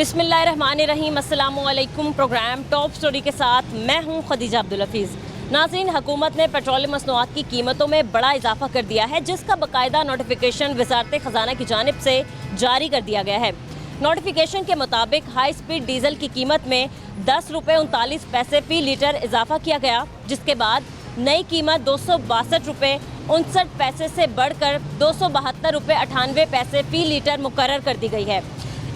बिस्मिल्लाहिर्रहमानिर्रहीम, अस्सलामुअलैकुम। Programme top story के साथ मैं हूं खदीजा अब्दुल हफीज़। नाज़रीन, हुकूमत ने पेट्रोलियम मसनूआत की कीमतों में बड़ा इजाफा कर दिया है, जिसका बाकायदा नोटिफिकेशन वज़ारत ख़जाना की जानिब से जारी कर दिया गया है। नोटिफिकेशन के मुताबिक हाई स्पीड डीजल की कीमत में 10 रुपये 39 पैसे फ़ी लीटर इजाफा किया गया, जिसके बाद नई कीमत 262 रुपये 59 पैसे से बढ़कर 272 रुपये 98 पैसे फ़ी लीटर मुकर्रर कर दी गई है।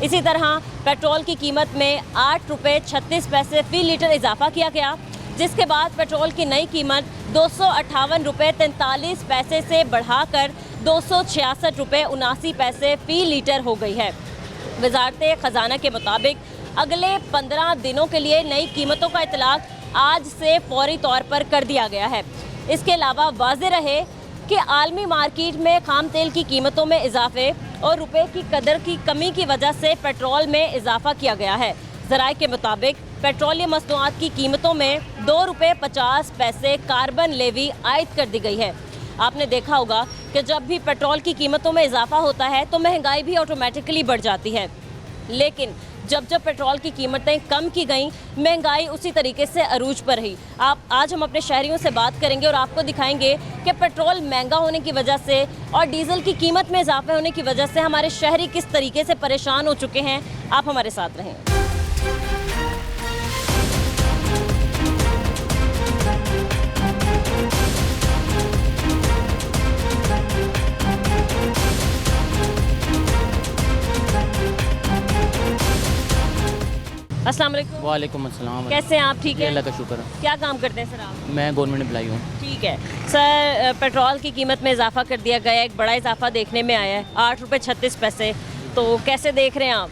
इसी तरह पेट्रोल की कीमत में 8 रुपये 36 पैसे फ़ी लीटर इजाफा किया गया, जिसके बाद पेट्रोल की नई कीमत 258 रुपये 43 पैसे से बढ़ाकर 266 रुपये 79 पैसे फ़ी लीटर हो गई है। वज़ारत ख़जाना के मुताबिक अगले 15 दिनों के लिए नई कीमतों का इतलाक़ आज से फौरी तौर पर कर दिया गया है। इसके अलावा वाज़ेह रहे कि आलमी मार्केट में खाम तेल की कीमतों में इजाफे और रुपए की कदर की कमी की वजह से पेट्रोल में इजाफा किया गया है। ज़राए के मुताबिक पेट्रोलियम मसनूआत की कीमतों में 2 रुपये 50 पैसे कार्बन लेवी आयद कर दी गई है। आपने देखा होगा कि जब भी पेट्रोल की कीमतों में इजाफा होता है तो महंगाई भी ऑटोमेटिकली बढ़ जाती है, लेकिन जब पेट्रोल की कीमतें कम की गईं, महंगाई उसी तरीके से अरूज पर रही। आज हम अपने शहरियों से बात करेंगे और आपको दिखाएंगे कि पेट्रोल महंगा होने की वजह से और डीज़ल की कीमत में इजाफे होने की वजह से हमारे शहरी किस तरीके से परेशान हो चुके हैं। आप हमारे साथ रहें। अस्सलाम वालेकुम। वालेकुम अस्सलाम। कैसे हैं आप? ठीक है, अल्लाह का शुक्र है। क्या काम करते हैं सर आप? मैं गवर्नमेंट एम्प्लॉई हूँ। ठीक है सर, पेट्रोल की कीमत में इजाफा कर दिया गया है, एक बड़ा इजाफा देखने में आया है, 8 रुपये 36 पैसे। तो कैसे देख रहे हैं आप?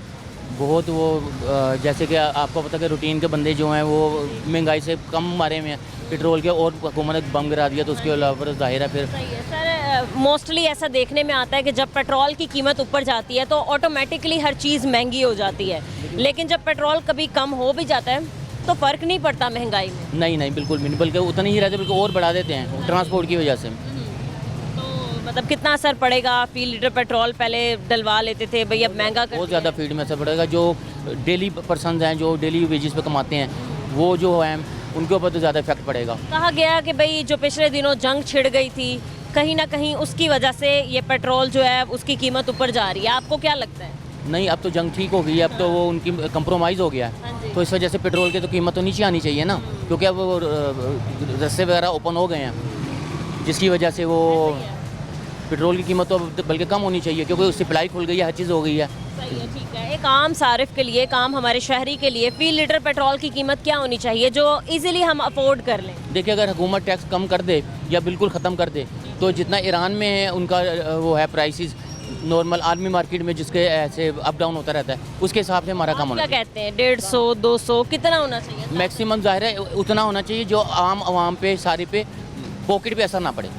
बहुत वो जैसे कि आपको पता है कि रूटीन के बंदे जो हैं वो महंगाई से कम मारे में हैं, पेट्रोल के और हुकूमत ने बम गिरा दिया, तो उसके अलावा जाहिर है फिर सही है सर। मोस्टली ऐसा देखने में आता है कि जब पेट्रोल की कीमत ऊपर जाती है तो ऑटोमेटिकली हर चीज़ महंगी हो जाती है, लेकिन जब पेट्रोल कभी कम हो भी जाता है तो फ़र्क नहीं पड़ता महंगाई में। नहीं बिल्कुल भी नहीं, बल्कि उतना ही रहते, बल्कि और बढ़ा देते हैं ट्रांसपोर्ट की वजह से। तो मतलब कितना असर पड़ेगा? फ़ी लीटर पेट्रोल पहले डलवा लेते थे, भाई अब महंगा कर बहुत ज़्यादा फीड में असर पड़ेगा। जो डेली पर्सन हैं, जो डेली वेजेस पे कमाते हैं, वो जो हैं उनके ऊपर तो ज़्यादा इफेक्ट पड़ेगा। कहा गया कि भाई जो पिछले दिनों जंग छिड़ गई थी, कहीं ना कहीं उसकी वजह से ये पेट्रोल जो है उसकी कीमत ऊपर जा रही है। आपको क्या लगता है? नहीं, अब तो जंग ठीक हो गई है, अब तो वो उनकी कंप्रोमाइज़ हो गया है, तो इस वजह से पेट्रोल की तो कीमत तो नीचे आनी चाहिए ना, क्योंकि अब वो रस्ते वगैरह ओपन हो गए हैं, जिसकी वजह से वो पेट्रोल की कीमत तो बल्कि कम होनी चाहिए, क्योंकि सप्लाई खुल गई है, हर चीज़ हो गई है। सही है, ठीक है। एक आम सारिफ के लिए, एक आम हमारे शहरी के लिए फ़ी लीटर पेट्रोल की कीमत क्या होनी चाहिए जो इजीली हम अफोर्ड कर लें? देखिए, अगर हुकूमत टैक्स कम कर दे या बिल्कुल ख़त्म कर दे, तो जितना ईरान में है उनका वो है प्राइसेस नॉर्मल आर्मी मार्केट में जिसके ऐसे अप डाउन होता रहता है, उसके हिसाब से हमारा कम होना क्या कहते हैं 150 200 कितना होना चाहिए? मैक्सिमम जाहिर है उतना होना चाहिए जो आम आवाम पे सारी पे पॉकेट पे असर ना पड़े।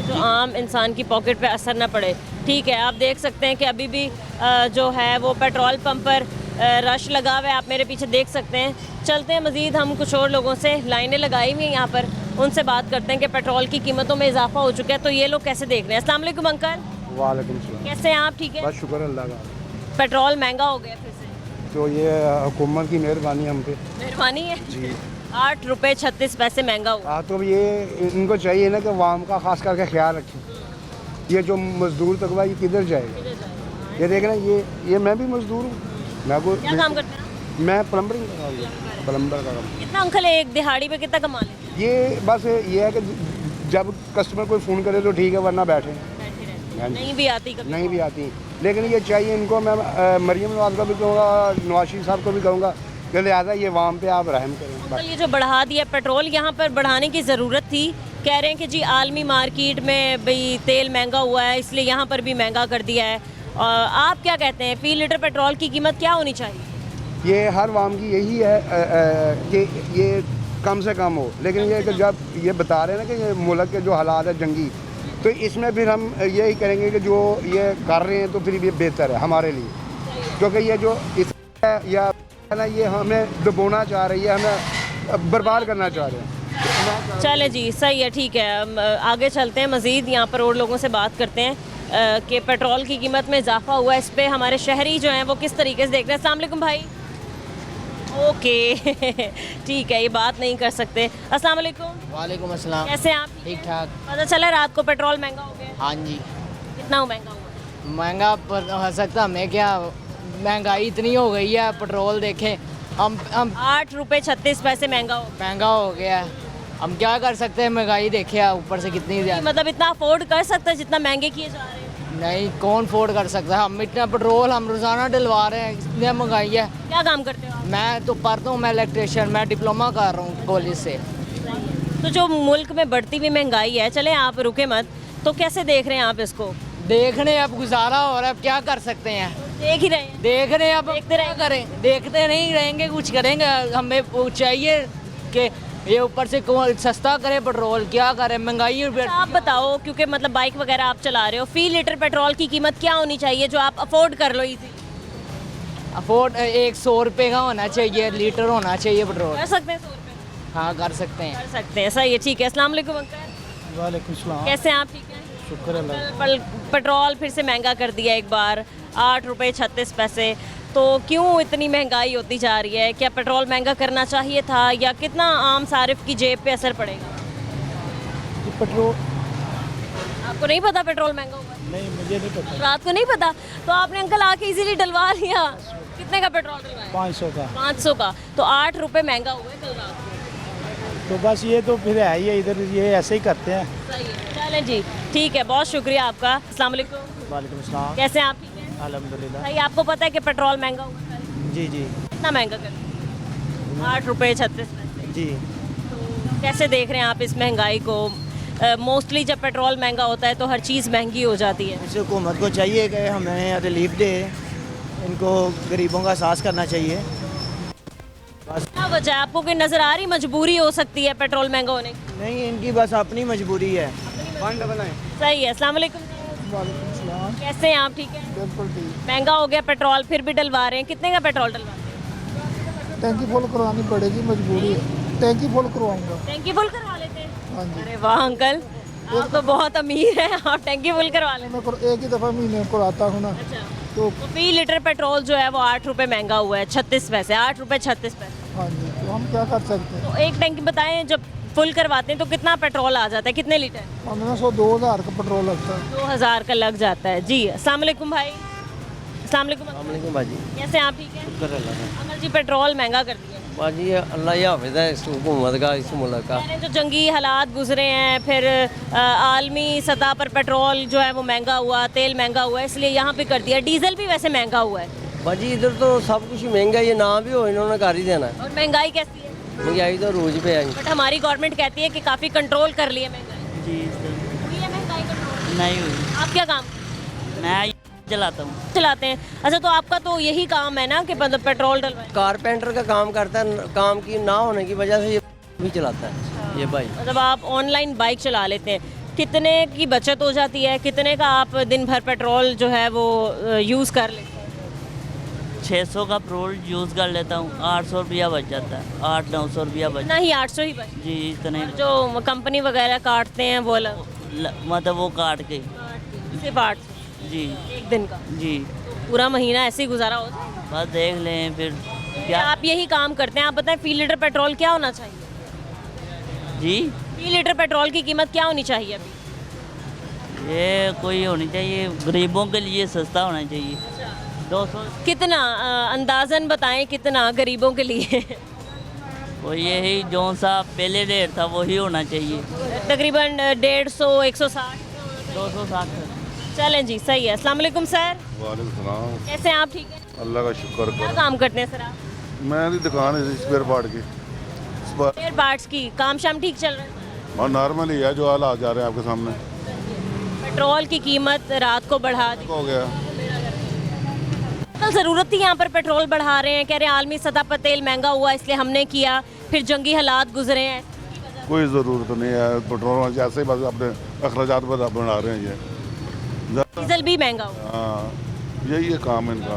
जो आम इंसान की पॉकेट पे असर ना पड़े। ठीक है, आप देख सकते हैं कि अभी भी जो है वो पेट्रोल पंप पर रश लगा हुआ है, आप मेरे पीछे देख सकते हैं। चलते हैं मज़ीद, हम कुछ और लोगों से, लाइनें लगाई हुई हैं यहाँ पर, उनसे बात करते हैं कि पेट्रोल की कीमतों में इजाफा हो चुका है, तो ये लोग कैसे देख रहे हैं। अस्सलाम वालेकुम अंकल। वालेकुम सलाम। कैसे हैं आप? ठीक है, बस शुक्र अल्लाह का। पेट्रोल महंगा हो गया फिर से? तो ये हुकूमत की मेहरबानी हम पे। मेहरबानी है जी। 8 रुपये 36 पैसे महंगा हुआ। हाँ, तो ये इनको चाहिए ना कि वाम का खास करके ख्याल रखें। ये जो मजदूर तकवा ये किधर जाएगा? ये देख रहे हैं, ये मैं भी मजदूर हूँ। क्या काम करते हैं? मैं प्लम्बरिंग का काम करता हूँ, प्लम्बर का काम। कितना अंकल एक दिहाड़ी पे कितना कमा लेते हैं? ये बस ये है कि जब कस्टमर कोई फ़ोन करे तो ठीक है, वरना बैठे। नहीं भी आती कभी? नहीं भी आती, लेकिन ये चाहिए इनको। मैं मरीम नवाज को भी कहूँगा, नवाज शरीफ साहब को भी कहूँगा कि लिहाजा ये वाम पे आप रहम करें। अंकल, ये जो बढ़ा दिया पेट्रोल, यहाँ पर बढ़ाने की ज़रूरत थी? कह रहे हैं कि जी आलमी मार्केट में भाई तेल महंगा हुआ है, इसलिए यहाँ पर भी महंगा कर दिया है। आप क्या कहते हैं, फ़ी लीटर पेट्रोल की कीमत क्या होनी चाहिए? ये हर वाम की यही है कि ये कम से कम हो, लेकिन ये कि जब ये बता रहे हैं ना कि ये मुल्क के जो हालात है जंगी, तो इसमें फिर हम यही करेंगे कि जो ये कर रहे हैं तो फिर ये बेहतर है हमारे लिए, क्योंकि ये जो इस या ना ये हमें डुबोना चाह रही है, हमें बर्बाद करना चाह रहे हैं। चले जी, सही है, ठीक है। आगे चलते हैं, मज़ीद यहाँ पर और लोगों से बात करते हैं। कि पेट्रोल की कीमत में इजाफा हुआ है, इस पे हमारे शहरी जो हैं वो किस तरीके से देख रहे हैं। अस्सलाम वालेकुम भाई। ओके ठीक है, ये बात नहीं कर सकते। अस्सलाम वालेकुम। वालेकुम अस्सलाम। कैसे हैं आप? ठीक ठाक। पता चला रात को पेट्रोल महंगा हो गया? हाँ जी, कितना महंगा हुआ? महंगा पर हो सकता हमें क्या, महंगाई इतनी हो गई है, पेट्रोल देखें हम 8 रुपये 36 पैसे महंगा हो गया। महंगा हो गया है, हम क्या कर सकते हैं, महंगाई देखे ऊपर से कितनी ज़्यादा। मतलब इतना अफोर्ड कर सकते हैं जितना महंगे किए जा रहे हैं? नहीं, कौन अफोर्ड कर सकता है, हम इतना पेट्रोल हम रोज़ाना डलवा रहे हैं, इतनी महंगाई है। क्या काम करते हो आप? मैं तो पढ़ता हूँ, मैं इलेक्ट्रिशियन, मैं डिप्लोमा कर रहा हूँ कॉलेज से। तो जो मुल्क में बढ़ती हुई महंगाई है, चले आप रुके मत, तो कैसे देख रहे हैं आप इसको? देखने अब गुजारा हो रहा है, अब क्या कर सकते हैं, देख ही रहे हैं। देख रहे हैं, अब देखते क्या करें, देखते नहीं रहेंगे, कुछ करेंगे। हमें वो चाहिए कि ये ऊपर से सस्ता करे पेट्रोल, क्या करें, महंगाई। अच्छा, आप बताओ, क्योंकि मतलब बाइक वगैरह आप चला रहे हो, फी लीटर पेट्रोल की कीमत क्या होनी चाहिए जो आप अफोर्ड कर लो इजी? अफोर्ड 100 रुपये का होना चाहिए, लीटर होना चाहिए पेट्रोल। कर सकते हैं 100 रुपये? हाँ कर सकते हैं। कर सकते हैं, सही है, ठीक है। अस्सलाम वालेकुम अंकल। वालेकुम सलाम। कैसे हैं आप? ठीक है, शुक्र अल्लाह। पेट्रोल फिर से महंगा कर दिया एक बार, 8 रुपये 36 पैसे। तो क्यों इतनी महंगाई होती जा रही है? क्या पेट्रोल महंगा करना चाहिए था, या कितना आम सारिफ की जेब पे असर पड़ेगा? ये पेट्रोल आपको नहीं पता पेट्रोल महंगा हुआ? नहीं, मुझे नहीं पता। रात को नहीं पता, तो आपने अंकल आके इजीली डलवा लिया। कितने का पेट्रोल डलवाया? 500 का। 500 का। तो 8 रुपये महंगा हुआ है कल रात को। तो बस ये तो फिर है ही है, इधर ये ऐसे ही करते हैं। सही है, चलें जी, ठीक है, बहुत शुक्रिया आपका। अस्सलाम वालेकुम। वालेकुम सलाम। कैसे हैं आप? ठीक है, अल्हम्दुलिल्लाह। भाई आपको पता है कि पेट्रोल महंगा हुआ है? जी जी कितना महंगा कर? 8 रुपये 36 पैसे। जी। तो कैसे देख रहे हैं आप इस महंगाई को? मोस्टली जब पेट्रोल महंगा होता है तो हर चीज़ महंगी हो जाती है। इस हुकूमत को चाहिए कि हमें रिलीफ दे, इनको गरीबों का एहसास करना चाहिए। क्या वजह है? आपको कोई नज़र आ रही मजबूरी हो सकती है पेट्रोल महंगा होने की? नहीं, इनकी बस अपनी मजबूरी है। फंड बनाए। सही है। अस्सलाम वालेकुम। वालेकुम सलाम। कैसे हैं आप? ठीक है, बिल्कुल ठीक। महंगा हो गया पेट्रोल, फिर भी डलवा रहे हैं। कितने का पेट्रोल डलवा रहे हैं? टैंकी फुल करवानी पड़ेगी, मजबूरी है। टैंकी फुल करवाऊंगा। टैंकी फुल करवा लेते हैं? हाँ जी। अरे वाह अंकल, आप तो बहुत अमीर हैं, आप टैंकी फुल करवा लेते हैं। मैं एक ही दफ़ा महीने को आता हूँ ना, अच्छा, तो तो फी लीटर पेट्रोल जो है वो 8 रुपये महंगा हुआ है, 36 पैसे, 8 रुपये 36 पैसे। हाँ जी, तो हम क्या कर सकते हैं। तो एक टैंकी बताएं, जब फुल करवाते हैं तो कितना पेट्रोल आ जाता है, कितने लीटर? 1500-2000 का पेट्रोल लगता है। 2000 का लग जाता है जी। अस्सलाम वालेकुम भाई। अस्सलाम वालेकुम बाजी, कैसे हैं आप? ठीक है, अंकल जी पेट्रोल महंगा कर दिया। बाजी अल्लाह ही हाफिज़ है इस हुकूमत का, इस मुल्क का। कह रहे हैं जो जंगी हालात गुजरे हैं, फिर आलमी सतह पर पेट्रोल जो है वो महंगा हुआ, तेल महंगा हुआ है, इसलिए यहाँ पे कर दिया। डीजल भी वैसे महंगा हुआ है। बाजी इधर तो सब कुछ महंगा, ये ना भी हो इन्होंने कर ही देना है। और महंगाई कैसी है? महंगाई तो रोज पे है। बट हमारी गवर्नमेंट कहती है कि काफ़ी कंट्रोल कर लिया महंगाई। जी हुई है महंगाई कंट्रोल? नहीं हुई। आप क्या काम मैं चलाता हूँ। चलाते हैं? अच्छा, तो आपका तो यही काम है ना कि मतलब पेट्रोल डलवाएं? कारपेंटर का काम करता है, काम की ना होने की वजह से ये भी चलाता है ये भाई। मतलब आप ऑनलाइन बाइक चला लेते हैं, कितने की बचत हो जाती है, कितने का आप दिन भर पेट्रोल जो है वो यूज़ कर लेते हैं? 600 का पेट्रोल यूज़ कर लेता हूँ, 800 रुपया बच जाता है, 800-900 रुपया बच। इतना ही 800 ही बच? जी इतने जो कंपनी वगैरह काटते हैं वो अलग? मतलब वो काट के। सिर्फ 800 जी एक दिन का? जी, पूरा महीना ऐसे ही गुजारा हो जाए? बस देख लें फिर क्या क्या। आप यही काम करते हैं? आप बताएं, फी लीटर पेट्रोल क्या होना चाहिए? जी फी लीटर पेट्रोल की कीमत क्या होनी चाहिए अभी? ये कोई होनी चाहिए, गरीबों के लिए सस्ता होना चाहिए। 200 कितना अंदाजन बताएं, कितना गरीबों के लिए? वो यही जो सा पहले रेट था वही होना चाहिए। तकरीबन 150, 160। 260। चलें जी, सही है। अस्सलाम वालेकुम सर। वालेकुम सलाम। कैसे हैं आप? ठीक है, अल्लाह का शुक्र क्या कर। काम करते हैं सर आप? मैं दी दुकान है स्पेयर पार्ट की। स्पेयर पार्ट्स की। काम शाम ठीक चल रहा है? और नॉर्मल ही है जो हालात जा रहे हैं आपके सामने। पेट्रोल की कीमत रात को बढ़ा दी। हो गया। कल ज़रूरत थी यहाँ पर पेट्रोल बढ़ा रहे हैं, कह रहे हैं आलमी सतह पर तेल महंगा हुआ इसलिए हमने किया, फिर जंगी हालात गुजरे हैं। कोई ज़रूरत नहीं है पेट्रोल जैसे ही बस अपने अखराजात बढ़ा रहे हैं ये। डीजल भी महंगा हुआ। हाँ, यही है काम इनका।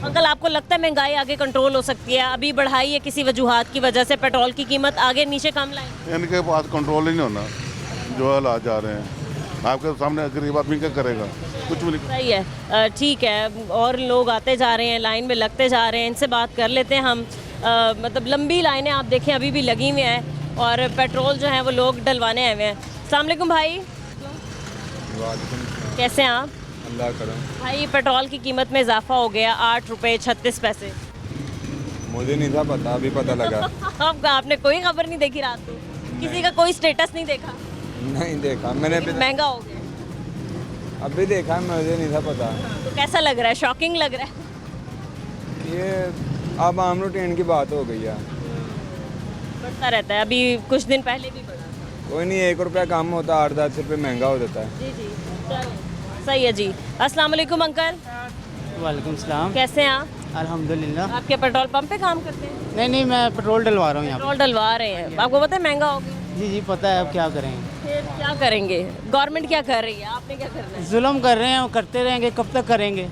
अंकल, आपको लगता है महंगाई आगे कंट्रोल हो सकती है? अभी बढ़ाई है किसी वजूहात की वजह से, पेट्रोल की कीमत आगे नीचे कम लाएंगे? इनके पास कंट्रोल ही नहीं होना जो हालात जा रहे हैं। आपके सामने गरीब आदमी क्या करेगा? कुछ भी नहीं। सही है, ठीक है। और लोग आते जा रहे हैं, लाइन में लगते जा रहे हैं, इनसे बात कर लेते हैं हम। मतलब लंबी लाइनें आप देखें अभी भी लगी हुई हैं और पेट्रोल जो है वो लोग डलवाने आए हुए हैं। अस्सलाम वालेकुम भाई, कैसे हैं आप? अल्लाह करम। भाई पेट्रोल की कीमत में इजाफा हो गया, 8 रुपये 36 पैसे। मुझे नहीं था पता, अभी पता लगा। आपने कोई खबर नहीं देखी रात को? किसी का कोई स्टेटस नहीं देखा? नहीं देखा मैंने, अभी महंगा हो गया, अभी देखा, मुझे नहीं था पता। तो कैसा लग रहा है? शॉकिंग लग रहा है? ये अब आम रूटीन की बात हो गई है। बढ़ता रहता है, अभी कुछ दिन पहले भी बढ़ा। कोई नहीं, 1 रुपया कम होता, 8-10 रुपये महंगा हो जाता है। जी जी, सही है जी। अस्सलाम वालेकुम अंकल, वालेकुम सलाम। कैसे हैं आप? अल्हम्दुलिल्लाह। आपके पेट्रोल पंप पे काम करते हैं? नहीं, मैं पेट्रोल डलवा रहा हूँ यहाँ पेट्रोल डलवा रहे हैं, आपको पता है महंगा हो गया? जी, पता है, अब क्या करेंगे। फिर क्या करेंगे? गवर्नमेंट क्या कर रही है, आपने क्या करना है? जुल्म कर रहे हैं, करते रहेंगे, कब तक करेंगे?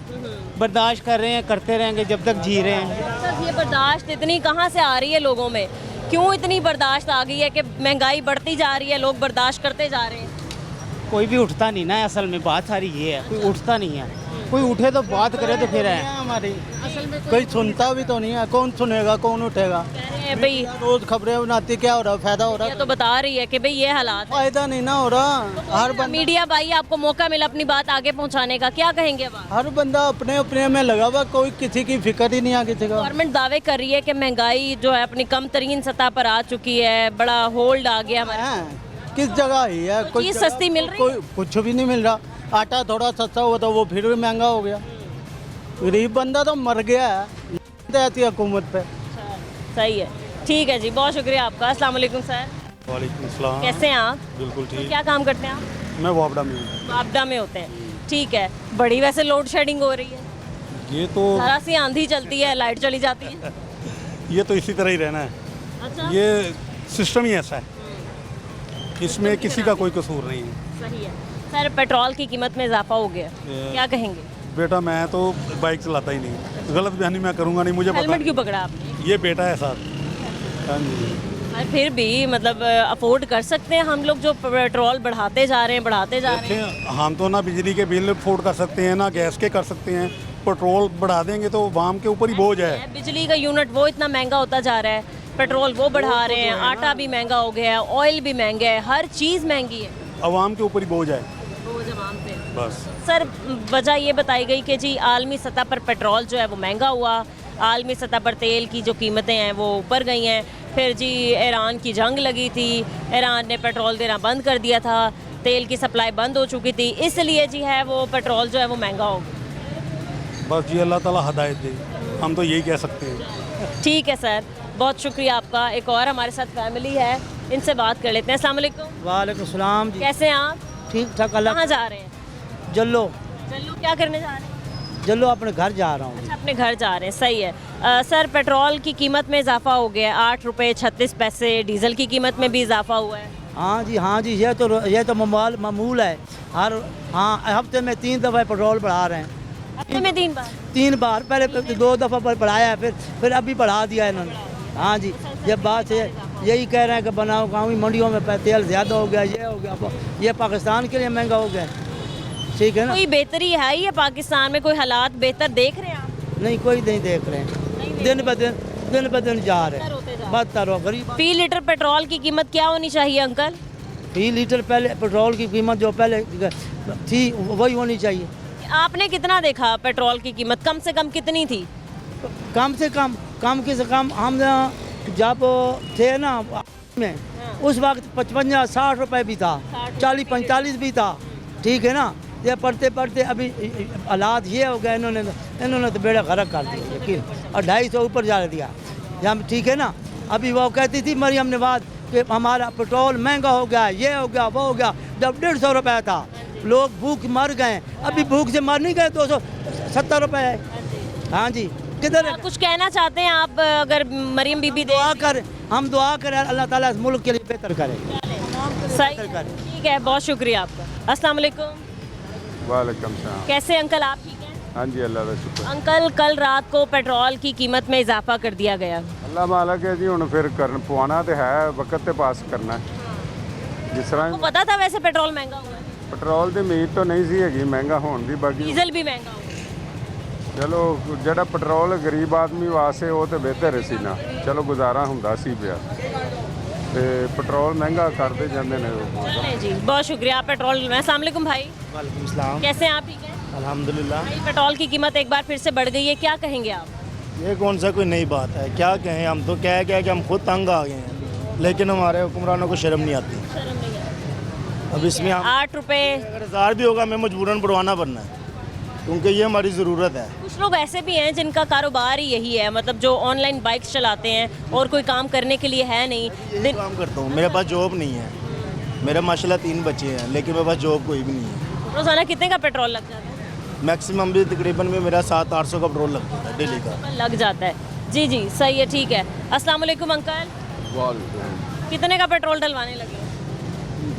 बर्दाश्त कर रहे हैं, करते रहेंगे जब तक जी रहे हैं। जब तक ये बर्दाश्त इतनी कहाँ से आ रही है लोगों में? क्यों इतनी बर्दाश्त आ गई है कि महंगाई बढ़ती जा रही है, लोग बर्दाश्त करते जा रहे हैं? कोई भी उठता नहीं ना, असल में बात सारी ये है, कोई उठता नहीं है। कोई उठे तो बात करे तो फिर है हमारी, कोई सुनता भी तो नहीं है। कौन सुनेगा, कौन उठेगा? कह रहे हैं भाई, रोज खबरें बनाती, क्या हो रहा है? फायदा हो रहा ये है? तो बता रही है कि भाई ये हालात है। फायदा नहीं ना हो रहा। हर बंदा, मीडिया भाई आपको मौका मिला अपनी बात आगे पहुंचाने का, क्या कहेंगे अब आप? हर बंदा अपने अपने में लगा हुआ, कोई किसी की फिक्र ही नहीं है किसी का। गवर्नमेंट दावे कर रही है कि महंगाई जो है अपनी कम तरीन सतह पर आ चुकी है, बड़ा होल्ड आ गया हमारे। हैं, किस जगह ही है? कोई चीज़ जगह- सस्ती मिल रही कोई कुछ भी नहीं मिल रहा। आटा थोड़ा सस्ता हुआ तो वो फिर भी महंगा हो गया। गरीब बंदा तो मर गया है ऐसी हुकूमत पे। सही है, ठीक है जी, बहुत शुक्रिया आपका। अस्सलाम वालेकुम सर, वालेकुम सलाम। कैसे हैं आप? बिल्कुल तो ठीक। क्या काम करते हैं आप? मैं वापडा में हूँ। आपदा में होते हैं, ठीक है। बड़ी वैसे लोड शेडिंग हो रही है, ये तो जरा सी आंधी चलती है लाइट चली जाती है। ये तो इसी तरह ही रहना है। अच्छा, ये सिस्टम ही ऐसा है, इसमें किसी का कोई कसूर नहीं है। सही है सर। पेट्रोल की कीमत में इजाफा हो गया, क्या कहेंगे? बेटा मैं तो बाइक चलाता ही नहीं, गलत बयानी मैं करूँगा नहीं, मुझे पता हेलमेट क्यों पकड़ा आपने? ये बेटा है साथ। हाँ जी। और फिर भी मतलब अफोर्ड कर सकते हैं हम लोग जो पेट्रोल बढ़ाते जा रहे हैं, बढ़ाते जा रहे हैं। देखें, हम तो ना बिजली के बिल अफोर्ड कर सकते हैं, ना गैस के कर सकते हैं। पेट्रोल बढ़ा देंगे तो वाम के ऊपर ही बोझ है। बिजली का यूनिट वो इतना महंगा होता जा रहा है, पेट्रोल वो बढ़ा रहे हैं, आटा भी महंगा हो गया है, ऑयल भी महंगा है, हर चीज़ महंगी है। अवाम के ऊपर ही बोझ है वो जवान पे बस। सर, वजह ये बताई गई कि जी आलमी सतह पर पेट्रोल जो है वो महंगा हुआ, आलमी सतह पर तेल की जो कीमतें हैं वो ऊपर गई हैं। फिर जी ईरान की जंग लगी थी, ईरान ने पेट्रोल देना बंद कर दिया था, तेल की सप्लाई बंद हो चुकी थी, इसलिए जी है वो पेट्रोल जो है वो महंगा हो गया। बस जी अल्लाह ताला हदायत दे, हम तो यही कह सकते हैं। ठीक है सर, बहुत शुक्रिया आपका। एक और हमारे साथ फैमिली है, इनसे बात कर लेते हैं। अस्सलाम वालेकुम, वालेकुम सलाम जी। कैसे हैं आप? ठीक ठाक। कहाँ जा रहे हैं? जल्लो चलो, क्या करने जा रहे हैं? जल्लो अपने घर जा रहा हूँ। अच्छा, अपने घर जा रहे हैं, सही है। सर, पेट्रोल की कीमत में इजाफा हो गया, 8 रुपये 36 पैसे। डीजल की कीमत में भी इजाफा हुआ है। हाँ जी, ये तो मामूल है। हाँ, हफ्ते में 3 दफ़ा पेट्रोल बढ़ा रहे हैं। हफ्ते में 3 बार? 3 बार, पहले 2 दफ़ा पर बढ़ाया है, फिर अभी बढ़ा दिया है इन्होंने। हाँ जी, जब बात है यही कह रहे हैं कि बनाओ गाँव मंडियों में तेल ज़्यादा हो गया, ये हो गया, ये पाकिस्तान के लिए महंगा हो गया। ठीक है ना? कोई बेहतरी है ये पाकिस्तान में? कोई हालात बेहतर देख रहे हैं आप? नहीं, कोई नहीं देख रहे हैं। दिन ब दिन जा रहे हैं, बदतर हो गरीब। फी लीटर पेट्रोल की कीमत क्या होनी चाहिए अंकल? फी लीटर पहले पेट्रोल की कीमत जो पहले थी वही होनी चाहिए। आपने कितना देखा पेट्रोल की कीमत? कम से कम कितनी थी? कम से कम हम जब थे ना में, उस वक्त 55-60 रुपए भी था, 40-45 भी था। ठीक है ना? ये पढ़ते पढ़ते अभी हालात ये हो गए, इन्होंने तो बेड़ा गर्क कर दिया यकीन, और 250 ऊपर जा दिया। जब ठीक है ना, अभी वो कहती थी मरियम नवाज कि हमारा पेट्रोल महंगा हो गया, ये हो गया, वो हो गया। जब 150 रुपये था, लोग भूख मर गए। अभी भूख से मर नहीं गए, 270 रुपये है। हाँ जी, किधर है? कुछ कहना चाहते हैं आप? अगर मरियम बीबी हम दुआ करें अल्लाह ताला इस मुल्क के लिए बेहतर करे। सही, ठीक है, बहुत शुक्रिया आपका। अस्सलाम वालेकुम। वालेकुम सलाम। कैसे अंकल, आप ठीक हैं? हाँ जी अल्लाह का शुक्र। अंकल, कल रात को पेट्रोल की कीमत में इजाफा कर दिया गया। अल्लाह मालक है जी, हुण फिर करन पवाना तो है, वक्त ते पास करना है। जिस आपको तरह पता था वैसे पेट्रोल महंगा हुआ है? ਪੈਟਰੋਲ ਦੀ ਉਮੀਦ ਤਾਂ ਨਹੀਂ ਸੀ ਹੈਗੀ ਮਹਿੰਗਾ ਹੋਣ ਦੀ, ਬਾਕੀ ਡੀਜ਼ਲ भी महंगा हो ਚਲੋ ਜਿਹੜਾ ਪੈਟਰੋਲ ਗਰੀਬ ਆਦਮੀ ਵਾਸਤੇ ਉਹ ਤੇ ਬਿਹਤਰ ਸੀ ਨਾ, ਚਲੋ ਗੁਜ਼ਾਰਾ ਹੁੰਦਾ ਸੀ ਪਿਆ ਤੇ ਪੈਟਰੋਲ ਮਹਿੰਗਾ ਕਰਦੇ ਜਾਂਦੇ ਨੇ ਉਹ। चलें जी, बहुत शुक्रिया। आप पेट्रोल अस्सलाम वालेकुम भाई, वालेकुम सलाम। कैसे हैं आप? ठीक है अल्हम्दुलिल्लाह। भाई, पेट्रोल की कीमत एक बार फिर से बढ़ गई है, क्या कहेंगे आप? ये कौन सा कोई नई बात है, क्या कहें, हम तो क्या है कि हम खुद तंग आ गए हैं, लेकिन हमारे हुक्मरानों को शर्म नहीं आती। शर्म नहीं है। अब इसमें हम 8 रुपए, अगर 1000 भी होगा हमें मजबूरन बढ़वाना पड़ना है, क्योंकि ये हमारी ज़रूरत है। कुछ लोग ऐसे भी हैं जिनका कारोबार ही यही है, मतलब जो ऑनलाइन बाइक्स चलाते हैं और कोई काम करने के लिए है नहीं। यही काम करता हूँ, मेरे पास जॉब नहीं है, मेरा माशाल्लाह 3 बच्चे हैं, लेकिन मेरे पास जॉब कोई भी नहीं है। रोज़ाना कितने का पेट्रोल लग जाता है? मैक्सिमम भी तकरीबन में मेरा 700-800 का पेट्रोल लगता है डेली का। लग जाता है जी जी, सही है, ठीक है। अस्सलाम वालेकुम अंकल, कितने का पेट्रोल डलवाने लगे?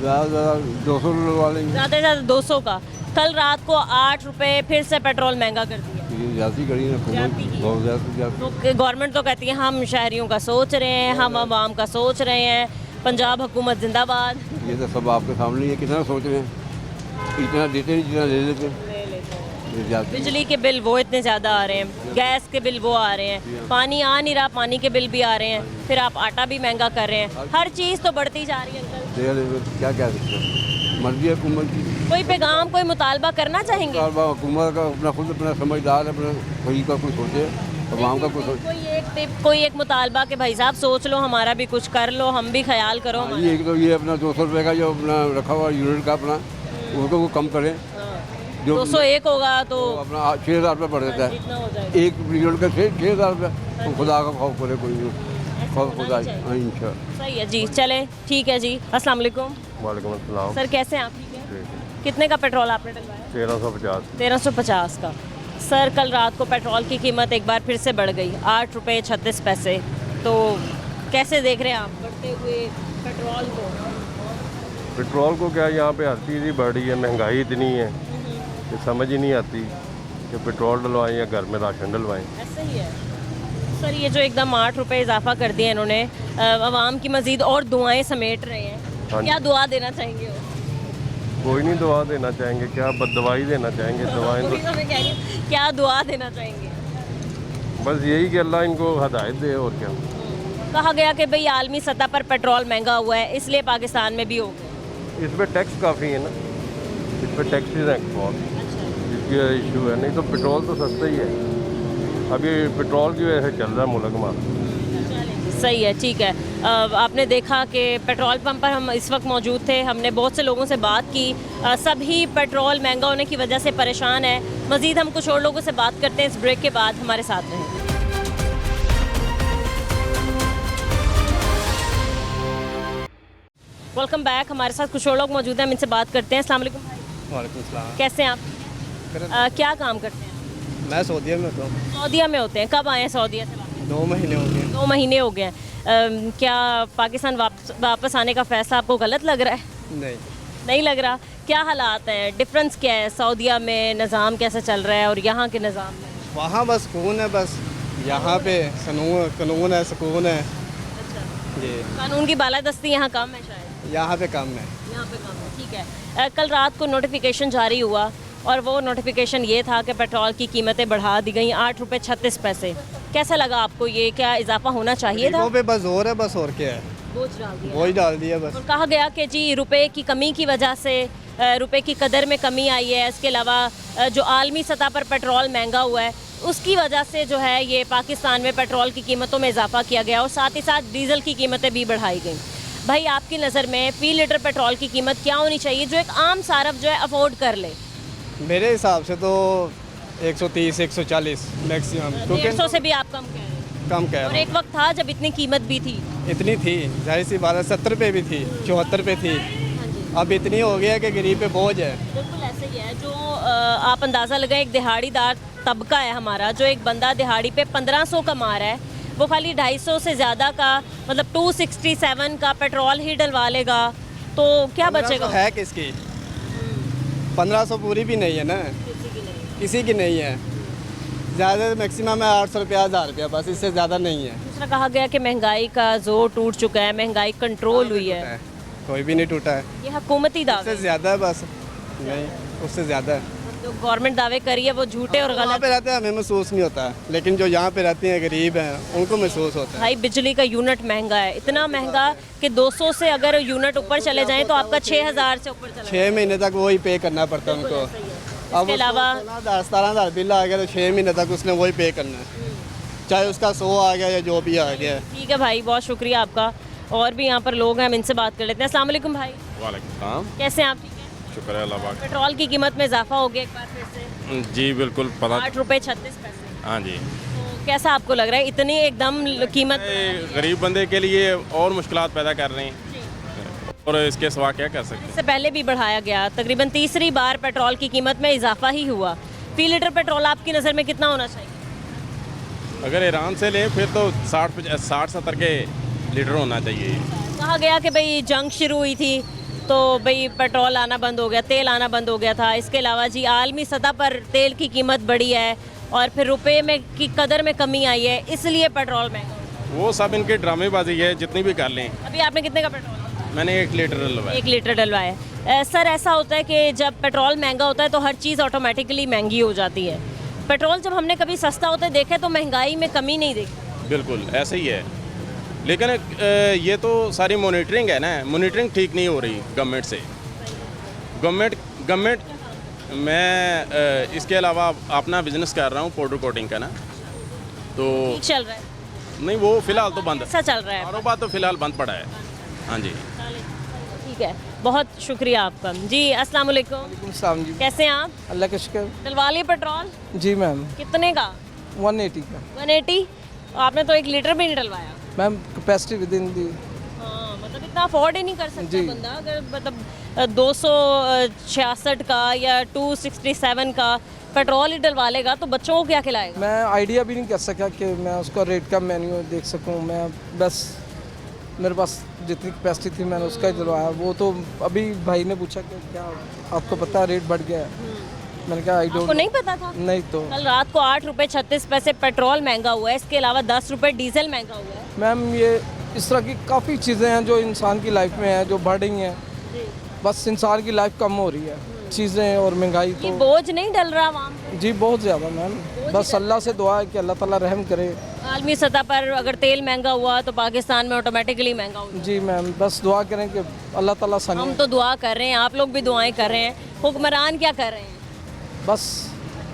ज़्यादा 200 वाले ज़्यादा से ज़्यादा 200 का। कल रात को 8 रुपए फिर से पेट्रोल महंगा कर दिया। ज्यादा करी ज्यादती की। बहुत ज़्यादा। तो गवर्नमेंट तो कहती है हम शहरियों का सोच रहे हैं, हम आवाम का सोच रहे हैं, पंजाब हुकूमत जिंदाबाद। ये तो सब आपके सामने ही है, कितना सोच रहे हैं, इतना देते नहीं जितना ले लेते हैं। बिजली के बिल वो इतने ज़्यादा आ रहे हैं, गैस के बिल वो आ रहे हैं, पानी आ नहीं रहा, पानी के बिल भी आ रहे हैं, फिर आप आटा भी महंगा कर रहे हैं, हर चीज़ तो बढ़ती जा रही है अंकल। क्या कह सकते हैं, मर्जी है हुकूमत की। कोई पैगाम, कोई मुतालबा करना चाहेंगे? हुकूमत का अपना खुद अपना समझदार है, अपना वही का कुछ सोचे, आवाम का कुछ सोचे। कोई एक टिप, कोई एक मुतालबा कि भाई साहब सोच लो, हमारा भी कुछ कर लो, हम भी ख्याल करो हमारा। एक तो ये अपना 200 रुपये का जो अपना रखा हुआ यूनिट का अपना, उसको वो कम करें। जो 201 होगा तो अपना 6000 रुपये बढ़ देता जितना हो है, जाएगा। एक यूनिट का 6000 रुपये। तो खुदा का खौफ करे कोई नहीं, खौफ खुदा इंशाल्लाह। सही है जी, चले ठीक है जी। अस्सलाम वालेकुम। वालेकुम अस्सलाम। सर कैसे हैं आप? ठीक है। कितने का पेट्रोल आपने डलवाया? 1350। 1350 का। सर कल रात को पेट्रोल की कीमत एक बार फिर से बढ़ गई, 8 रुपये 36 पैसे। तो कैसे देख रहे हैं आप बढ़ते हुए पेट्रोल को? पेट्रोल को क्या, यहाँ पे हर चीज़ ही बढ़ रही है, महंगाई इतनी है कि समझ ही नहीं आती कि पेट्रोल डलवाएं या घर में राशन डलवाएं। ऐसा ही है सर, ये जो एकदम 8 रुपये इजाफा कर दिया इन्होंने, आवाम की मजीद और दुआएं समेट रहे हैं। हाँ जी। क्या दुआ देना चाहेंगे वो? कोई नहीं दुआ देना चाहेंगे, क्या बददवाई देना चाहेंगे, दवाएं वही तो तो मैं कह रही हूँ, क्या दुआ देना चाहेंगे? बस यही कि अल्लाह इनको हदायत दे, और क्या। कहा गया कि भाई आलमी सतह पर पेट्रोल महंगा हुआ है, इसलिए पाकिस्तान में भी हो गया। इस पर टैक्स काफ़ी है ना, इस पर टैक्सेस हैं बहुत, जिसकी इशू है, नहीं तो पेट्रोल तो सस्ता ही है। अभी पेट्रोल की वजह से चल रहा है मुल्क हमारा। सही है, ठीक है। आपने देखा कि पेट्रोल पंप पर हम इस वक्त मौजूद थे, हमने बहुत से लोगों से बात की, सभी पेट्रोल महंगा होने की वजह से परेशान है। मज़ीद हम कुछ और लोगों से बात करते हैं इस ब्रेक के बाद, हमारे साथ रहें। Welcome back. हमारे साथ कुछ और लोग मौजूद हैं, हम इनसे बात करते हैं। अस्सलाम वालेकुम भाई। वालेकुम सलाम। कैसे हैं आप? क्या काम करते हैं? मैं सऊदीया में होता हूँ। सऊदीया में होते हैं। कब आए हैं सऊदीया से? 2 महीने हो गए। 2 महीने हो गए हैं। क्या पाकिस्तान वापस आने का फ़ैसला आपको गलत लग रहा है? नहीं लग रहा। क्या हालात हैं, डिफरेंस क्या है सऊदीया में, निज़ाम कैसे चल रहा है और यहाँ के निज़ाम में? वहाँ बस सुकून है, बस यहाँ पे कानून है, सुकून है। जी, कानून की बालादस्ती यहाँ कम है शायद। यहाँ पे कम है। यहाँ पे कम है, ठीक है। कल रात को नोटिफिकेशन जारी हुआ और वो नोटिफिकेशन ये था कि पेट्रोल की कीमतें बढ़ा दी गई 8 रुपये 36 पैसे। कैसा लगा आपको ये, क्या इजाफा होना चाहिए था? गरीबों पे बस जोर है, बस और क्या है, बोझ डाल दिया। वही डाल दिया बस। और कहा गया कि जी रुपए की कमी की वजह से, रुपए की कदर में कमी आई है, इसके अलावा जो आलमी सतह पर पेट्रोल महंगा हुआ है उसकी वजह से जो है ये पाकिस्तान में पेट्रोल की कीमतों में इजाफा किया गया और साथ ही साथ डीज़ल की कीमतें भी बढ़ाई गई। भाई आपकी नज़र में फ़ी लीटर पेट्रोल की कीमत क्या होनी चाहिए जो एक आम सारफ जो है अफोर्ड कर ले? मेरे हिसाब से तो 130 140 मैक्सिमम, क्योंकि 150 से भी आप कम कह रहे हैं? कम कह और रहा एक वक्त था जब इतनी कीमत भी थी। हूँ। इतनी थी, जाहिर सी बात है, 70 पे भी थी, 74 पे थी, अब इतनी हो गया कि गरीब पे बोझ है। बिल्कुल ऐसे ही है। जो आप अंदाज़ा लगाएं, एक दिहाड़ीदार तबका है हमारा, जो एक बंदा दिहाड़ी पे 1500 कमा रहा है, वो खाली 250 से ज़्यादा का, मतलब 267 का पेट्रोल ही डलवा लेगा तो क्या बचेगा? है किसकी? 1500 पूरी भी नहीं है ना, किसी की नहीं है। ज़्यादा मैक्सिमम है 800 रुपया, 1000 रुपया, बस इससे ज़्यादा नहीं है। दूसरा कहा गया कि महंगाई का जोर टूट चुका है, महंगाई कंट्रोल हुई है। कोई भी नहीं टूटा है, ये हुकूमती दावा इससे ज़्यादा है बस। नहीं, उससे ज़्यादा है। जो गवर्नमेंट दावे करी है वो झूठे और वहाँ गलत। पे रहते हैं हमें महसूस नहीं होता, लेकिन जो यहाँ पे रहते हैं गरीब हैं उनको महसूस होता है। भाई बिजली का यूनिट महंगा है, इतना महंगा कि 200 से अगर यूनिट ऊपर चले जाएं तो आपका 6000 से ऊपर चला 6 महीने तक वही पे करना पड़ता है उनको। अब इसके अलावा 17,000 बिल आ गया तो 6 महीने तक उसने वही पे करना है, चाहे उसका 100 आ गया या जो भी आ गया। ठीक है भाई, बहुत शुक्रिया आपका। और भी यहाँ पर लोग हैं, हम इनसे बात कर लेते हैं। अस्सलाम वालेकुम भाई, वालेकुम सलाम, कैसे हैं आप? ठीक है, शुक्र है अल्लाह पाक। पेट्रोल की कीमत में इजाफा हो गया एक बार फिर से, जी बिल्कुल पता। 8 रुपये 36 पैसे। हाँ जी, तो कैसा आपको लग रहा है इतनी एकदम कीमत? गरीब बंदे के लिए और मुश्किलात पैदा कर रहे हैं, और इसके सिवा क्या कर सकते इससे पहले भी बढ़ाया गया, तकरीबन तीसरी बार पेट्रोल की कीमत में इजाफा ही हुआ। फी लीटर पेट्रोल आपकी नज़र में कितना होना चाहिए? हैं। अगर ईरान से लें फिर तो 60-70 के लीटर होना चाहिए। कहा गया कि भाई जंग शुरू हुई थी तो भाई पेट्रोल आना बंद हो गया, तेल आना बंद हो गया था। इसके अलावा जी आलमी सतह पर तेल की कीमत बढ़ी है और फिर रुपए में की कदर में कमी आई है, इसलिए पेट्रोल महंगा हो गया। वो सब इनके ड्रामेबाजी है, जितनी भी कर लें। अभी आपने कितने का पेट्रोल? मैंने 1 लीटर डलवाया। 1 लीटर डलवाया। सर ऐसा होता है कि जब पेट्रोल महंगा होता है तो हर चीज़ ऑटोमेटिकली महंगी हो जाती है। पेट्रोल जब हमने कभी सस्ता होता है देखा है तो महंगाई में कमी नहीं देखी। बिल्कुल ऐसे ही है, लेकिन ये तो सारी मॉनिटरिंग है ना, मॉनिटरिंग ठीक नहीं हो रही गवर्नमेंट से। गवर्नमेंट मैं इसके अलावा अपना बिजनेस कर रहा हूँ पाउडर कोटिंग का ना, तो ठीक चल रहा है? नहीं वो फ़िलहाल तो बंद है, ऐसा चल रहा है? कारोबार तो फ़िलहाल बंद पड़ा है। हाँ जी, ठीक है, बहुत शुक्रिया आपका जी। अस्सलाम वालेकुम, सलाम जी, कैसे हैं आप? अल्लाह का शुक्र। डलवा लिए पेट्रोल? जी मैम, कितने का? 180 का 180। आपने तो 1 लीटर भी नहीं डलवाया। मैम, कैपेसिटी विद इन दी। हाँ, मतलब इतना अफोर्ड ही नहीं कर सकता जी। बंदा। अगर मतलब 266 का या 267 का पेट्रोल ही डलवा लेगा तो बच्चों को क्या खिलाएगा? मैं आइडिया भी नहीं कर सका कि मैं उसका रेट का मेन्यू देख सकूं। मैं बस मेरे पास जितनी कैपेसिटी थी मैंने उसका ही डलवाया। वो तो अभी भाई ने पूछा कि क्या आपको पता है रेट बढ़ गया है? मैंने कहा आई डोंट। आपको नहीं पता था? नहीं तो कल रात को 8 रुपये 36 पैसे पेट्रोल महंगा हुआ है, इसके अलावा 10 रुपये डीजल महंगा हुआ है। मैम, ये इस तरह की काफ़ी चीज़ें हैं जो इंसान की लाइफ में हैं, जो बढ़ रही हैं। बस इंसान की लाइफ कम हो रही है, चीज़ें और महंगाई ये तो बोझ नहीं डल रहा आवाम पे? जी बहुत ज़्यादा मैम। बस अल्लाह से दुआ है कि अल्लाह ताला रहम करे। आलमी सतह पर अगर तेल महंगा हुआ तो पाकिस्तान में ऑटोमेटिकली महंगा हो जाएगा। जी मैम, बस दुआ करें कि अल्लाह ताला हम सनी। तो दुआ कर रहे हैं, आप लोग भी दुआएं कर रहे हैं, हुक्मरान क्या कर रहे हैं? बस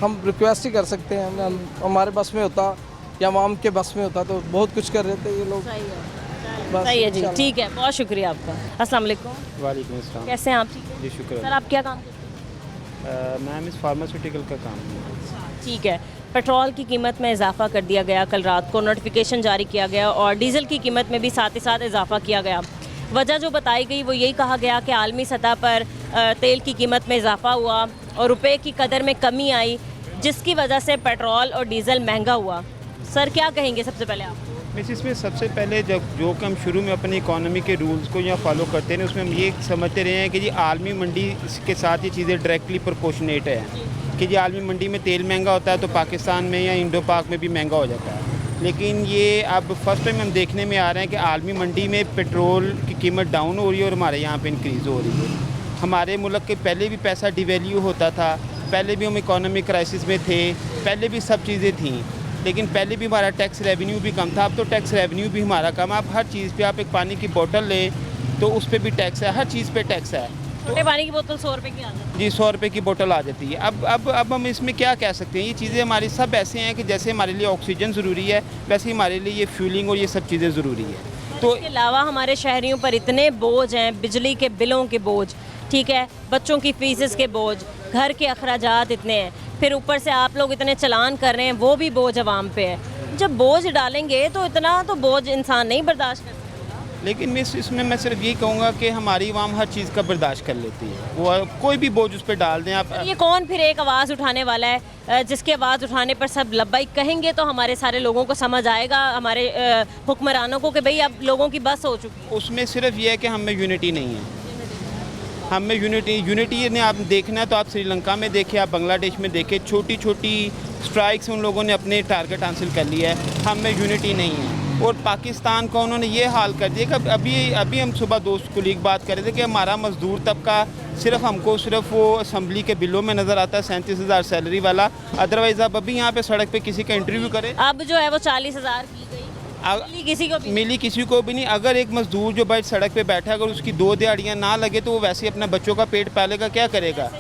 हम रिक्वेस्ट ही कर सकते हैं। हमारे बस में होता या आवाम के बस में होता तो बहुत कुछ कर रहे थे ये लोग। बस सही है जी, इंशाल्लाह। ठीक है, बहुत शुक्रिया आपका। अस्सलाम वालेकुम, वालेकुम अस्सलाम। कैसे हैं आप? ठीक है जी शुक्र सर, आप क्या काम करते हैं? मैम, इस फार्मास्यूटिकल का काम है। ठीक है, पेट्रोल की कीमत में इजाफा कर दिया गया, कल रात को नोटिफिकेशन जारी किया गया और डीजल की कीमत में भी साथ ही साथ इजाफा किया गया। वजह जो बताई गई वो यही कहा गया कि आलमी सतह पर तेल की कीमत में इजाफा हुआ और रुपए की कदर में कमी आई, जिसकी वजह से पेट्रोल और डीजल महंगा हुआ। सर क्या कहेंगे सबसे पहले आप? मिस, इसमें सबसे पहले जब जो कि हम शुरू में अपनी इकोनॉमी के रूल्स को यहाँ फॉलो करते हैं उसमें हम ये समझते रहे हैं कि जी आलमी मंडी के साथ ये चीज़ें डायरेक्टली प्रोपोर्शनेट है कि जी आलमी मंडी में तेल महंगा होता है तो पाकिस्तान में या इंडो पाक में भी महंगा हो जाता है। लेकिन ये अब फर्स्ट टाइम हम देखने में आ रहे हैं कि आलमी मंडी में पेट्रोल की कीमत डाउन हो रही है और हमारे यहाँ पे इंक्रीज़ हो रही है। हमारे मुल्क के पहले भी पैसा डिवैल्यू होता था, पहले भी हम इकोनॉमिक क्राइसिस में थे, पहले भी सब चीज़ें थीं, लेकिन पहले भी हमारा टैक्स रेवेन्यू भी कम था। अब तो टैक्स रेवेन्यू भी हमारा कम है। आप हर चीज़ पे आप एक पानी की बोतल लें तो उस पर भी टैक्स है, हर चीज़ पे टैक्स है। छोटे पानी की बोतल 100 रुपये की आ जाती है। जी 100 रुपये की बोतल आ जाती है। अब हम इसमें क्या कह सकते हैं? ये चीज़ें हमारी सब ऐसे हैं कि जैसे हमारे लिए ऑक्सीजन ज़रूरी है वैसे ही हमारे लिए ये फ्यूलिंग और ये सब चीज़ें ज़रूरी है। तो इसके अलावा हमारे शहरियों पर इतने बोझ हैं, बिजली के बिलों के बोझ, ठीक है, बच्चों की फीसेस के बोझ, घर के अखराजात इतने हैं, फिर ऊपर से आप लोग इतने चलान कर रहे हैं, वो भी बोझ आवाम पे है। जब बोझ डालेंगे तो इतना तो बोझ इंसान नहीं बर्दाश्त कर सकता। लेकिन मिस, इसमें मैं सिर्फ यही कहूँगा कि हमारी आवाम हर चीज़ का बर्दाश्त कर लेती है। वो कोई भी बोझ उस पर डाल दें आप। ये कौन फिर एक आवाज़ उठाने वाला है जिसकी आवाज़ उठाने पर सब लब्बाइक कहेंगे तो हमारे सारे लोगों को समझ आएगा, हमारे हुक्मरानों को, कि भाई अब लोगों की बस हो चुकी है। उसमें सिर्फ ये है कि हम में यूनिटी नहीं है। हम में यूनिटी ने आप देखना है तो आप श्रीलंका में देखें, आप बांग्लादेश में देखें, छोटी छोटी स्ट्राइक्स उन लोगों ने अपने टारगेट हासिल कर लिया है। हम में यूनिटी नहीं है। और पाकिस्तान का उन्होंने ये हाल कर दिया कि अभी हम सुबह दोस्त कुलीग बात कर रहे थे कि हमारा मज़दूर तबका सिर्फ वो असम्बली के बिलों में नज़र आता है 37,000 सैलरी वाला, अदरवाइज़ आप अभी यहाँ पे सड़क पे किसी का इंटरव्यू करें, अब जो है वो 40,000 की गई, मिली किसी को भी मिली किसी को भी नहीं। अगर एक मज़दूर जो भाई सड़क पे बैठा है, अगर उसकी 2 दिहाड़ियाँ ना लगे तो वो वैसे ही अपने बच्चों का पेट पालेगा, क्या करेगा?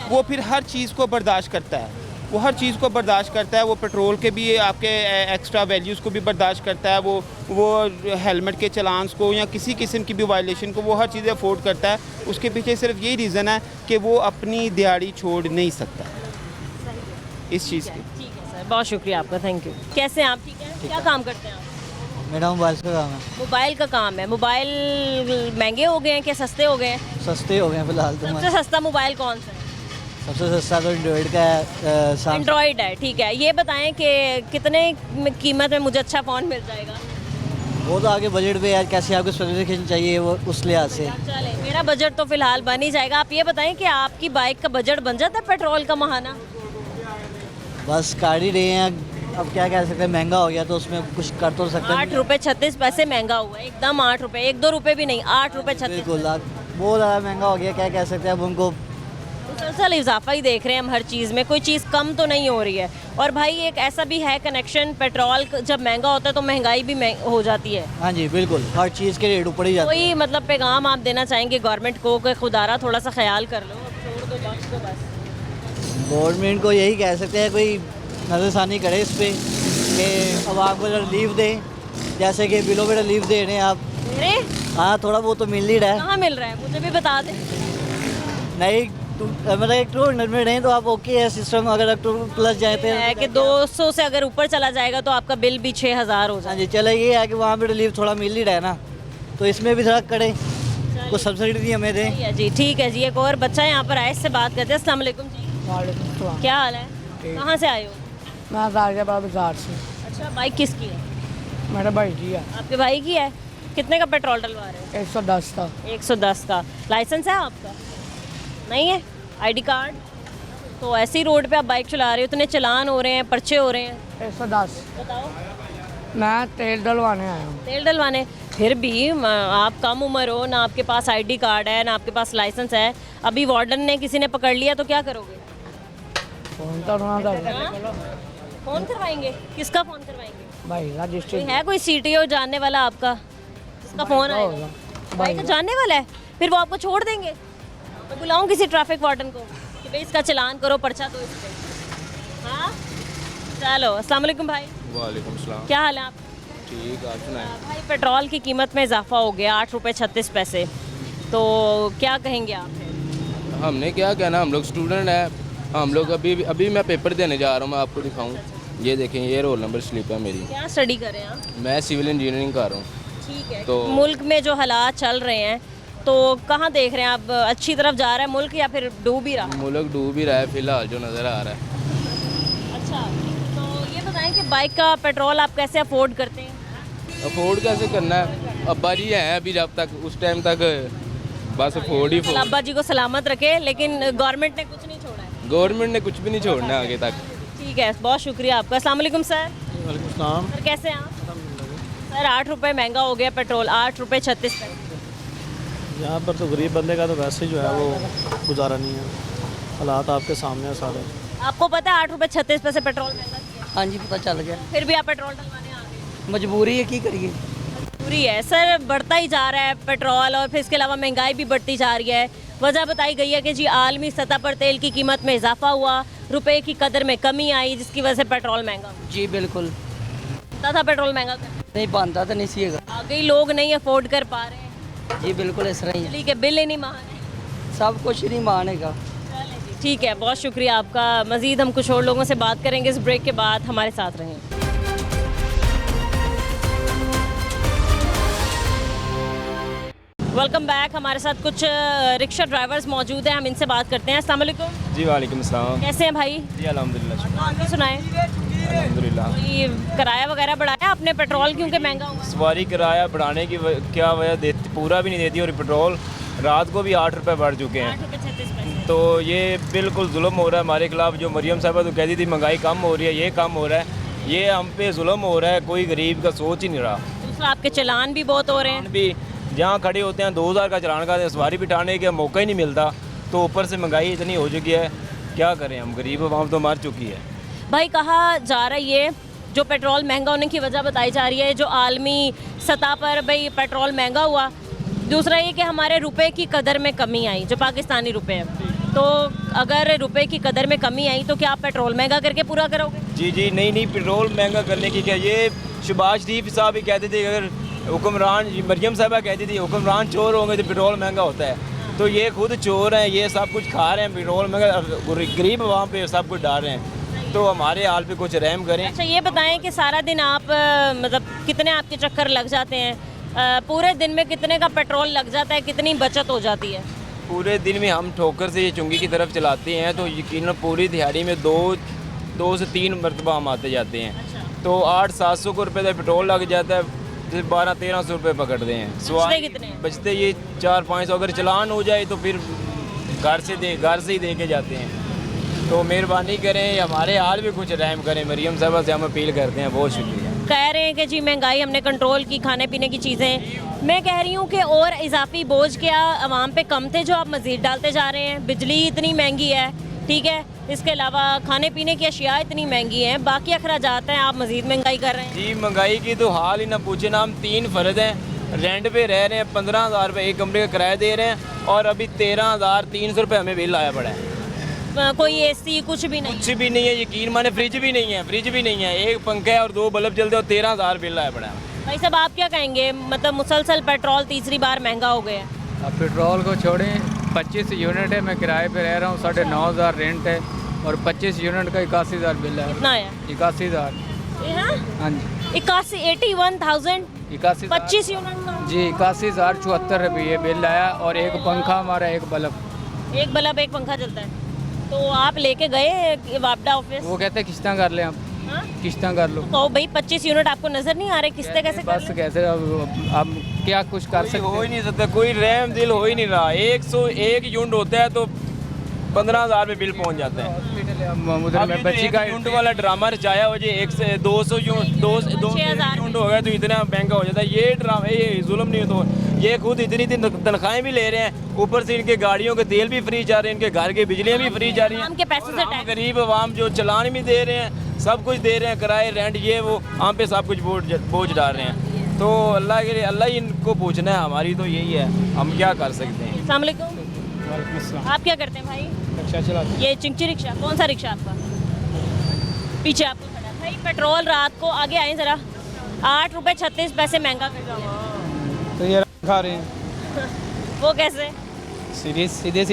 वो फिर हर चीज़ को बर्दाश्त करता है, वो हर चीज़ को बर्दाश्त करता है, वो पेट्रोल के भी आपके एक्स्ट्रा वैल्यूज़ को भी बर्दाश्त करता है, वो हेलमेट के चलान्स को या किसी किस्म की भी वायलेशन को वो हर चीज़ें अफोर्ड करता है। उसके पीछे सिर्फ यही रीज़न है कि वो अपनी दिहाड़ी छोड़ नहीं सकता इस चीज़ की। ठीक है सर, बहुत शुक्रिया आपका, थैंक यू। कैसे हैं आप? ठीक है। क्या काम करते हैं आप? मेरा मोबाइल का काम है। मोबाइल का काम है। मोबाइल महंगे हो गए हैं क्या सस्ते हो गए हैं? सस्ते हो गए हैं फिलहाल तो। सबसे सस्ता मोबाइल कौन सा है? सबसे सस्ता तो एंड्रॉइड का है। एंड्रॉइड है, ठीक है। ये बताएं कि कितने कीमत में मुझे अच्छा फ़ोन मिल जाएगा? वो तो आगे बजट पे यार कैसे आपको स्पेसिफिकेशन चाहिए वो उस लिहाज से। चले, मेरा बजट तो फिलहाल बन ही जाएगा। आप ये बताएं कि आपकी बाइक का बजट बन जाता है पेट्रोल का माहाना? बस काट ही रहे हैं, अब क्या कह सकते हैं, महंगा हो गया तो उसमें कुछ कर तो सकते हैं। 8 रुपये 36 पैसे महंगा हुआ है, एकदम 8 रुपये, 1-2 रुपये भी नहीं, 8 रुपये 36। बिल्कुल बहुत ज़्यादा महंगा हो गया, क्या कह सकते हैं अब उनको। मुसलसल इजाफा ही देख रहे हैं हम हर चीज़ में, कोई चीज़ कम तो नहीं हो रही है। और भाई एक ऐसा भी है कनेक्शन, पेट्रोल जब महंगा होता है तो महंगाई भी हो जाती है। हाँ जी बिल्कुल, हर चीज़ के रेट ऊपर ही जाते हैं। कोई मतलब पैगाम आप देना चाहेंगे गवर्नमेंट को कि खुदारा थोड़ा सा ख्याल कर लो, अब छोड़ दो, बख्श दो बस? गवर्नमेंट को यही कह सकते हैं कोई नज़रसानी करे इस पर कि अब आपको रिलीफ दे, जैसे कि बिलों में रिलीफ दे रहे हैं आप। अरे हाँ थोड़ा बहुत तो मिल ही रहा है। कहाँ मिल रहा है, मुझे भी बता दें। नहीं मतलब एक 200 में रहें तो आप ओके है सिस्टम, अगर 2 प्लस जाए तो है कि 200 से अगर ऊपर चला जाएगा तो आपका बिल भी 6,000 हो हाँ जाए। जी चलो, ये है कि वहाँ पे रिलीफ थोड़ा मिल ही रहा है ना, तो इसमें भी थोड़ा करे, कुछ सब्सिडी भी हमें दें। सही है जी, ठीक है जी। एक और बच्चा यहाँ पर आया, इससे बात करते हैं। अस्सलाम वालेकुम जी। वालेकुम। क्या हाल है? कहाँ से आए हो? मैं गाजियाबाद बाजार से। अच्छा, बाइक किसकी है? मेरा भाई जी है। आपके भाई की है? कितने का पेट्रोल डलवा रहे हो? 110 का। 110 का। लाइसेंस है आपका? नहीं है? ID card? तो ऐसे ही रोड पे आप बाइक चला रहे हो, इतने चलान हो रहे हैं, पर्चे हो रहे हैं। 110। बताओ। मैं तेल डलवाने आया हूँ। तेल डलवाने? फिर भी आप कम उम्र हो, ना आपके पास आईडी कार्ड है, ना आपके पास लाइसेंस है। अभी वार्डन ने किसी ने पकड़ लिया तो क्या करोगे? फोन करना था। फ़ोन करवाएंगे? किसका फ़ोन करवाएंगे? भाई रजिस्ट्री है कोई सीटीओ जानने वाला आपका जिसका फ़ोन आएगा? भाई का जानने वाला है, फिर वो आपको छोड़ देंगे? मैं बुलाऊं किसी ट्रैफिक वार्डन को कि भाई इसका चलान करो, पर्चा दो इस पे। हाँ चलो, अस्सलाम वालेकुम भाई। वालेकुम सलाम। क्या हाल है आप? ठीक, आप सुनाएं। भाई पेट्रोल की कीमत में इजाफा हो गया, 8 रुपये 36 पैसे, तो क्या कहेंगे आप? हमने क्या कहना, हम लोग स्टूडेंट हैं, हम लोग अभी मैं पेपर देने जा रहा हूँ, मैं आपको दिखाऊँ। ये देखें, ये रोल नंबर स्लिप है मेरी। क्या स्टडी कर रहे हैं आप? मैं सिविल इंजीनियरिंग कर रहा हूँ। ठीक है। तो मुल्क में जो हालात चल रहे हैं तो कहाँ देख रहे हैं आप? अच्छी तरफ जा रहा है मुल्क या फिर डूब ही रहा? मुल्क डूब ही रहा है फिलहाल, जो नज़र आ रहा है। अच्छा, तो ये बताएं कि बाइक का पेट्रोल आप कैसे अफोर्ड करते हैं? अफोर्ड कैसे करना है, अब्बा जी हैं अभी, जब तक उस टाइम तक बस अफोर्ड ही अब्बा जी को सलामत रखे, लेकिन गवर्नमेंट ने कुछ नहीं छोड़ा है। गवर्नमेंट ने कुछ भी नहीं छोड़ना आगे तक। ठीक है, बहुत शुक्रिया आपका। अस्सलाम वालेकुम सर। वालेकुम सलाम। सर कैसे हैं आप? सर 8 रुपये महंगा हो गया पेट्रोल, 8 रुपये 36 पैसे। यहाँ पर तो गरीब बंदे का तो वैसे जो है वो गुजारा नहीं है, हालात आपके सामने है सारे। आपको पता है 8 रुपये 36 पैसे पेट्रोल महंगा किया? हाँ जी पता चल गया। फिर भी आप पेट्रोल डलवाने आ गए? मजबूरी है, की करिए। मजबूरी है सर, बढ़ता ही जा रहा है पेट्रोल, और फिर इसके अलावा महंगाई भी बढ़ती जा रही है। वजह बताई गई है कि जी आलमी सतह पर तेल की कीमत में इजाफा हुआ, रुपए की कदर में कमी आई, जिसकी वजह से पेट्रोल महंगा हुआ। जी बिल्कुल। पता था पेट्रोल महंगा नहीं बनता तो नहीं सीएगा, आगे लोग नहीं अफोर्ड कर पा रहे हैं। जी बिल्कुल इस तरह ही है, बिजली के बिल ही नहीं मान रहे, सब कुछ नहीं मानेगा। ठीक है, बहुत शुक्रिया आपका। मज़ीद हम कुछ और लोगों से बात करेंगे इस ब्रेक के बाद, हमारे साथ रहें। Welcome back. हमारे साथ कुछ रिक्शा ड्राइवर्स मौजूद हैं, हम इनसे बात करते हैं। अस्सलाम वालेकुम। जी वालेकुम सलाम। कैसे हैं भाई? जी अल्हम्दुलिल्लाह। नाम भी सुनाएं। अल्हम्दुलिल्लाह। ये किराया वगैरह बढ़ाया आपने पेट्रोल क्योंकि महंगा हुआ? सवारी किराया बढ़ाने की क्या वजह देती, पूरा भी नहीं देती, और पेट्रोल रात को भी 8 रुपये बढ़ चुके हैं। 8 रुपये 36 पैसे। तो ये बिल्कुल जुल्म हो रहा है हमारे खिलाफ। जो मरियम साहबा तो कहती थी महंगाई कम हो रही है, ये कम हो रहा है, ये हम पे जुल्म हो रहा है, कोई गरीब का सोच ही नहीं रहा। दूसरा आपके चलान भी बहुत हो रहे हैं। भी जहाँ खड़े होते हैं 2000 का चलान का सवारी बिठाने का मौका ही नहीं मिलता, तो ऊपर से महंगाई इतनी हो चुकी है, क्या करें हम, गरीब आवाम तो मर चुकी है। भाई कहा जा रहा है ये जो पेट्रोल महंगा होने की वजह बताई जा रही है, जो आलमी सतह पर भाई पेट्रोल महंगा हुआ, दूसरा ये कि हमारे रुपए की कदर में कमी आई, जो पाकिस्तानी रुपए है, तो अगर रुपए की कदर में कमी आई तो क्या आप पेट्रोल महंगा करके पूरा करोगे? जी नहीं, पेट्रोल महंगा करने की क्या, ये शहबाज शरीफ साहब ही कहते थे, अगर हुक्मरान, मरियम साहबा कहती थी हुक्मरान चोर होंगे तो पेट्रोल महंगा होता है, तो ये खुद चोर हैं, ये सब कुछ खा रहे हैं, पेट्रोल महंगा, गरीब आवाम पे सब कुछ डाल रहे हैं, तो हमारे हाल पे कुछ रहम करें। अच्छा ये बताएं कि सारा दिन आप मतलब कितने आपके चक्कर लग जाते हैं, पूरे दिन में कितने का पेट्रोल लग जाता है, कितनी बचत हो जाती है? पूरे दिन में हम ठोकर से ये चुंगी की तरफ चलाते हैं तो यकीनन पूरी दिहाड़ी में दो से 3 मरतबा हम आते जाते हैं। अच्छा। तो 800-700 को रुपये का पेट्रोल लग जाता है, 1200-1300 रुपये पकड़ते हैं। बचते कितने? बचते ये 400-500, अगर चलान हो जाए तो फिर घर से ही दे के जाते हैं। तो मेहरबानी करें, हमारे हाल भी कुछ रहम करें, मरियम साहबा से हम अपील करते हैं। बहुत शुक्रिया। कह रहे हैं कि जी महंगाई हमने कंट्रोल की, खाने पीने की चीज़ें, मैं कह रही हूँ कि और इजाफी बोझ क्या आवाम पे कम थे जो आप मज़ीद डालते जा रहे हैं? बिजली इतनी महंगी है, ठीक है, इसके अलावा खाने पीने की अशिया इतनी महंगी हैं, बाकी अखराजात हैं, आप मज़ीद महंगाई कर रहे हैं। जी महंगाई की तो हाल ही ना पूछे ना, हम 3 फ़र्द हैं, रेंट पे रह रहे हैं, 15,000 रुपये एक कमरे का किराया दे रहे हैं, और अभी 13,300 रुपये हमें बिल आया पड़ा है। कोई एसी कुछ भी नहीं? कुछ भी नहीं है, यकीन माने फ्रिज भी नहीं है, एक पंखा है और 2 बल्ब चलते और 13,000 बिल आया पड़ा है। भाई साहब आप क्या कहेंगे, मतलब मुसलसल पेट्रोल तीसरी बार महंगा हो गया है? अब पेट्रोल को छोड़ें, 25 यूनिट है, मैं किराए पे रह रहा हूँ, 9,500 रेंट है और 25 यूनिट का 81,000 बिल है। कितना है? 81,000। हाँ जी 81,000 25 यूनिट का? जी 81,074 रुपये बिल आया, और एक पंखा हमारा, एक बल्ब एक पंखा चलता है। तो आप लेके गए वापडा ऑफिस? वो कहते हैं किस्तें कर लें, आप किस्तें कर लो। तो भाई 25 यूनिट आपको नजर नहीं आ रहे, किस्तें कैसे बस कैसे, अब क्या कुछ कर सकते, हो ही नहीं सकता, कोई रहम दिल हो ही नहीं रहा। 101 यूनिट होता है तो 15,000 में बिल पहुंच जाता है। उधर में बच्ची का यूनिट वाला ड्रामा रचाया हो जाए, 1 से 200 यूनिट 2 यूनिट हो गया तो इतना महंगा हो जाता है। ये ड्रामा, ये जुल्म नहीं हो, तो ये खुद इतनी तनख्वाहें भी ले रहे हैं, ऊपर से इनके गाड़ियों के तेल भी फ्री जा रहे हैं, इनके घर के बिजलियाँ भी फ्री जा रही हैं, के पैसे से टैक्स, गरीब आवाम जो चलान भी दे रहे हैं, सब कुछ दे रहे हैं, किराए रेंट ये वो, हम पे सब कुछ बोझ डाल रहे हैं। तो अल्लाह ही इनको पूछना है, हमारी तो यही है, हम क्या कर सकते हैं। अस्सलाम वालेकुम। आप क्या करते हैं भाई? रिक्शा चलाते हैं। ये चिंची रिक्शा, कौन सा रिक्शा आपका? पीछे आपको खड़ा है। भाई पेट्रोल रात को, आगे आए ज़रा, 8 रुपये 36 पैसे महंगा कर दिया। तो ये खा रहे हैं। वो कैसे? सीधे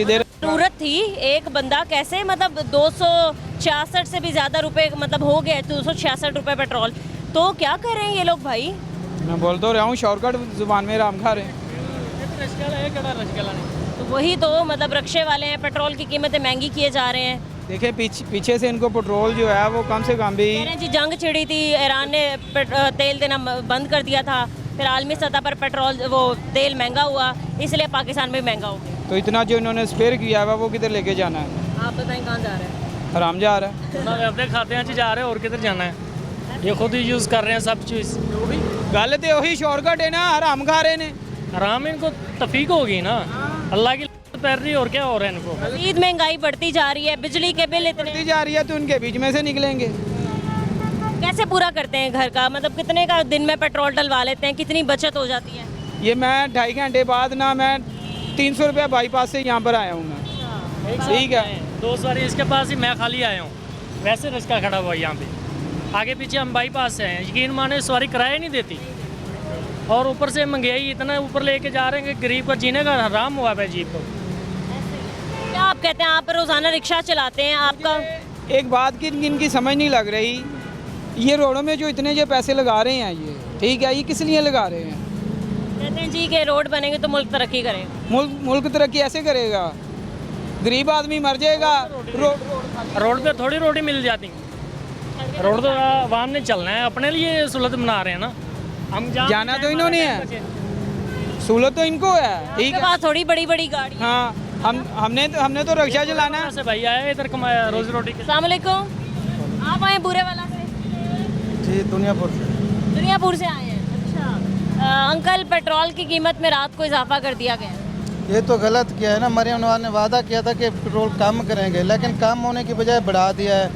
जरूरत थी, एक बंदा कैसे, मतलब 266 से भी ज़्यादा रुपए, मतलब हो गया 266 रुपये पेट्रोल, तो क्या कर रहे हैं ये लोग भाई? मैं बोल तो रहा हूँ, शॉर्टकट जुबान में राम खा रहे हैं। तो वही तो, मतलब रक्शे वाले हैं, पेट्रोल की कीमतें महंगी किए जा रहे हैं। देखिए पीछे से इनको पेट्रोल जो है वो कम से कम भी, जी जंग छिड़ी थी, ईरान ने तेल देना बंद कर दिया था, फिर आलमी सतह पर पेट्रोल वो तेल महंगा हुआ, इसलिए पाकिस्तान में महंगा हो गया। तो इतना जो इन्होंने स्पेयर किया हुआ वो किधर लेके जाना है? आप बताएं कहाँ जा रहे हैं? हराम जा रहा है, अपने खाते हैं जा रहे हैं, और किधर जाना है? ये खुद ही यूज़ कर रहे हैं सब चीज़। गल तो वही शॉर्टकट है ना, हराम खा रहे हैं। हराम इनको तफीक होगी ना, अल्लाह की पैर रही, और क्या हो रहा है इनको? मज़ीद महंगाई बढ़ती जा रही है, बिजली के बिल इतने बढ़ती जा रही है, तो उनके बीच में से निकलेंगे कैसे? पूरा करते हैं घर का, मतलब कितने का दिन में पेट्रोल डलवा लेते हैं, कितनी बचत हो जाती है? ये मैं 2.5 घंटे बाद ना, मैं 300 रुपये बाईपास से यहाँ पर आया हूँ मैं। ठीक है, 2 सवारी इसके पास ही मैं खाली आया हूँ, वैसे रिक्शा खड़ा हुआ यहाँ पे, आगे पीछे हम बाईपास से हैं, यकीन माने सवारी किराया नहीं देती, और ऊपर से महंगाई इतना ऊपर लेके जा रहे हैं कि गरीब का जीने का हराम हुआ है जीप को। क्या आप कहते हैं, आप रोज़ाना रिक्शा चलाते हैं, आपका एक बात की इनकी समझ नहीं लग रही, ये रोडों में जो इतने जो पैसे लगा रहे हैं, ये ठीक है, ये किस लिए लगा रहे हैं? कहते हैं जी कि रोड बनेंगे तो मुल्क तरक्की करेगा। मुल्क तरक्की ऐसे करेगा, गरीब आदमी मर जाएगा। रोड पे थोड़ी रोटी मिल जाती, रोड तो आवाम ने चलना है, अपने लिए सहूलत बना रहे हैं ना, हम जाना तो इन्होंने है, सहूलत तो इनको है, ठीक है, थोड़ी बड़ी बड़ी गाड़ी। हाँ, हमने तो रिक्शा चलाना है। भाई आया इधर कमाया रोजी रोटी के। अस्सलाम वालेकुम। आप आए बुरे वाला से? जी दुनियापुर से। दुनियापुर से आए हैं, अच्छा। अंकल, पेट्रोल की कीमत में रात को इजाफा कर दिया गया है। ये तो गलत किया है ना। मरियम नवाज ने वादा किया था कि पेट्रोल कम करेंगे, लेकिन कम होने की बजाय बढ़ा दिया है।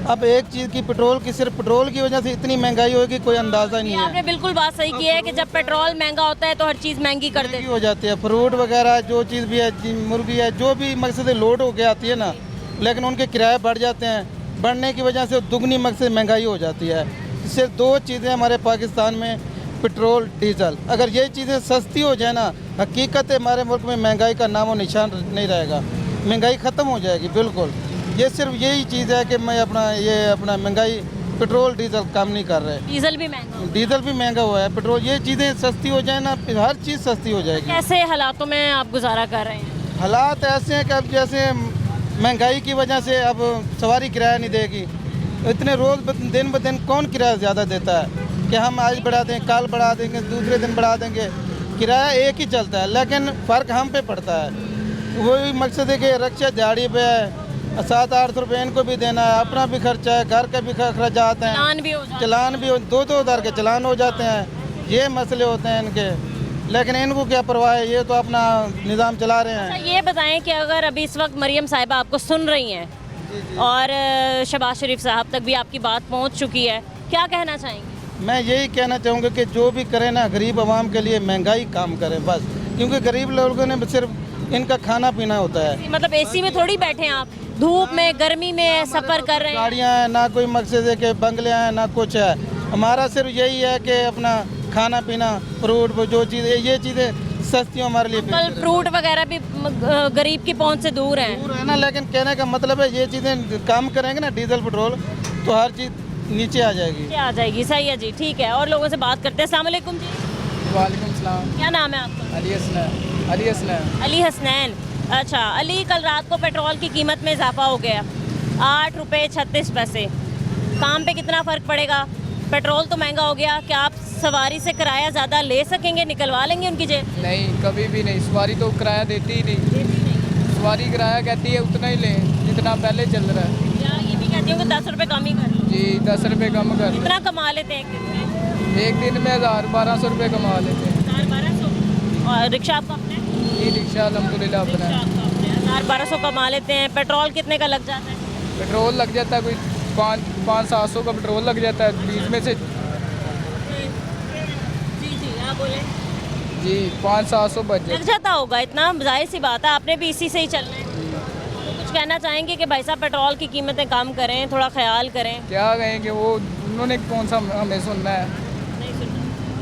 अब एक चीज़ की पेट्रोल की, सिर्फ पेट्रोल की वजह से इतनी महंगाई होगी कोई अंदाज़ा नहीं ये है। आपने बिल्कुल बात सही की है कि जब पेट्रोल महंगा होता है तो हर चीज़ महंगी कर देती हो जाती है। फ्रूट वगैरह जो चीज़ भी है, मुर्गी है, जो भी मकसद लोड हो के आती है ना, लेकिन उनके किराए बढ़ जाते हैं। बढ़ने की वजह से दुगनी मकसद महंगाई हो जाती है। इससे दो चीज़ें हमारे पाकिस्तान में, पेट्रोल डीजल। अगर ये चीज़ें सस्ती हो जाए ना, हकीकत है हमारे मुल्क में महंगाई का नामो निशान नहीं रहेगा, महंगाई ख़त्म हो जाएगी बिल्कुल। ये सिर्फ यही चीज़ है कि मैं अपना महंगाई, पेट्रोल डीजल कम नहीं कर रहे। डीजल भी महंगा, डीजल भी महंगा हुआ है, पेट्रोल, ये चीज़ें सस्ती हो जाए ना, हर चीज़ सस्ती हो जाएगी। कैसे हालातों में आप गुजारा कर रहे हैं? हालात ऐसे हैं कि अब जैसे महंगाई की वजह से अब सवारी किराया नहीं देगी। इतने रोज़ दिन ब दिन कौन किराया ज़्यादा देता है कि हम आज बढ़ा दें, कल बढ़ा देंगे, दूसरे दिन बढ़ा देंगे। किराया एक ही चलता है, लेकिन फ़र्क हम पे पड़ता है। वही मकसद है कि रक्षा दिहाड़ी पे है, 700-800 रुपये इनको भी देना है, अपना भी खर्चा है, घर के भी खर्चाते हैं, चलान भी 2-2 हज़ार के चलान हो जाते हैं। ये मसले होते हैं इनके, लेकिन इनको क्या परवाह है, ये तो अपना निज़ाम चला रहे हैं। अच्छा, ये बताएं कि अगर अभी इस वक्त मरियम साहिबा आपको सुन रही हैं और शहबाज शरीफ साहब तक भी आपकी बात पहुंच चुकी है, क्या कहना चाहेंगे? मैं यही कहना चाहूँगा कि जो भी करें ना, गरीब आवाम के लिए महंगाई कम करें बस, क्योंकि गरीब लोगों ने सिर्फ इनका खाना पीना होता है। मतलब एसी में थोड़ी बैठे हैं आप, धूप में, गर्मी में सफ़र कर रहे हैं। गाड़ियाँ हैं, ना कोई मकसद है कि बंगले हैं, ना कुछ है। हमारा सिर्फ यही है कि अपना खाना पीना, फ्रूट, जो चीज़ें, ये चीज़ें सस्ती हमारे लिए। कल फ्रूट वगैरह भी गरीब की पहुंच से दूर हैं। दूर है ना, लेकिन कहने का मतलब है ये चीज़ें कम करेंगे ना, डीजल पेट्रोल, तो हर चीज़ नीचे आ जाएगी। नीचे आ जाएगी, सही है जी, ठीक है। और लोगों से बात करते हैं। अस्सलाम वालेकुम जी। वालेकुम सलाम। क्या नाम है आपका? अली हसनैन। अली हसनैन। अली हसनैन, अच्छा। अली, कल रात को पेट्रोल की कीमत में इजाफा हो गया, 8 रुपये 36 पैसे। काम पे कितना फ़र्क पड़ेगा? पेट्रोल तो महंगा हो गया, क्या आप सवारी से किराया ज़्यादा ले सकेंगे, निकलवा लेंगे उनकी जेब? नहीं, कभी भी नहीं। सवारी तो किराया देती ही नहीं। सवारी किराया कहती है उतना ही लें जितना पहले चल रहा है। या ये भी कहती हूँ कि 10 रुपये कम ही कर लो। जी, 10 रुपये कम कर लो। कितना कमा लेते हैं एक दिन में? एक दिन में 1000-1200 रुपये कमा लेते हैं। 1000-1200। और रिक्शा आपका अपना है? जी, रिक्शा अल्हम्दुलिल्लाह अपना है। 1000-1200 कमा लेते हैं। पेट्रोल कितने का लग जाता है? पेट्रोल लग जाता है कोई 500-700 का पेट्रोल लग जाता है। 20 में से बोले जी 500-700 बच लग जाता होगा इतना, जाहिर सी बात है, आपने भी इसी से ही चलना है। तो कुछ कहना चाहेंगे कि भाई साहब पेट्रोल की कीमतें कम करें, थोड़ा ख्याल करें? क्या कहेंगे, वो उन्होंने कौन सा हमें सुनना है?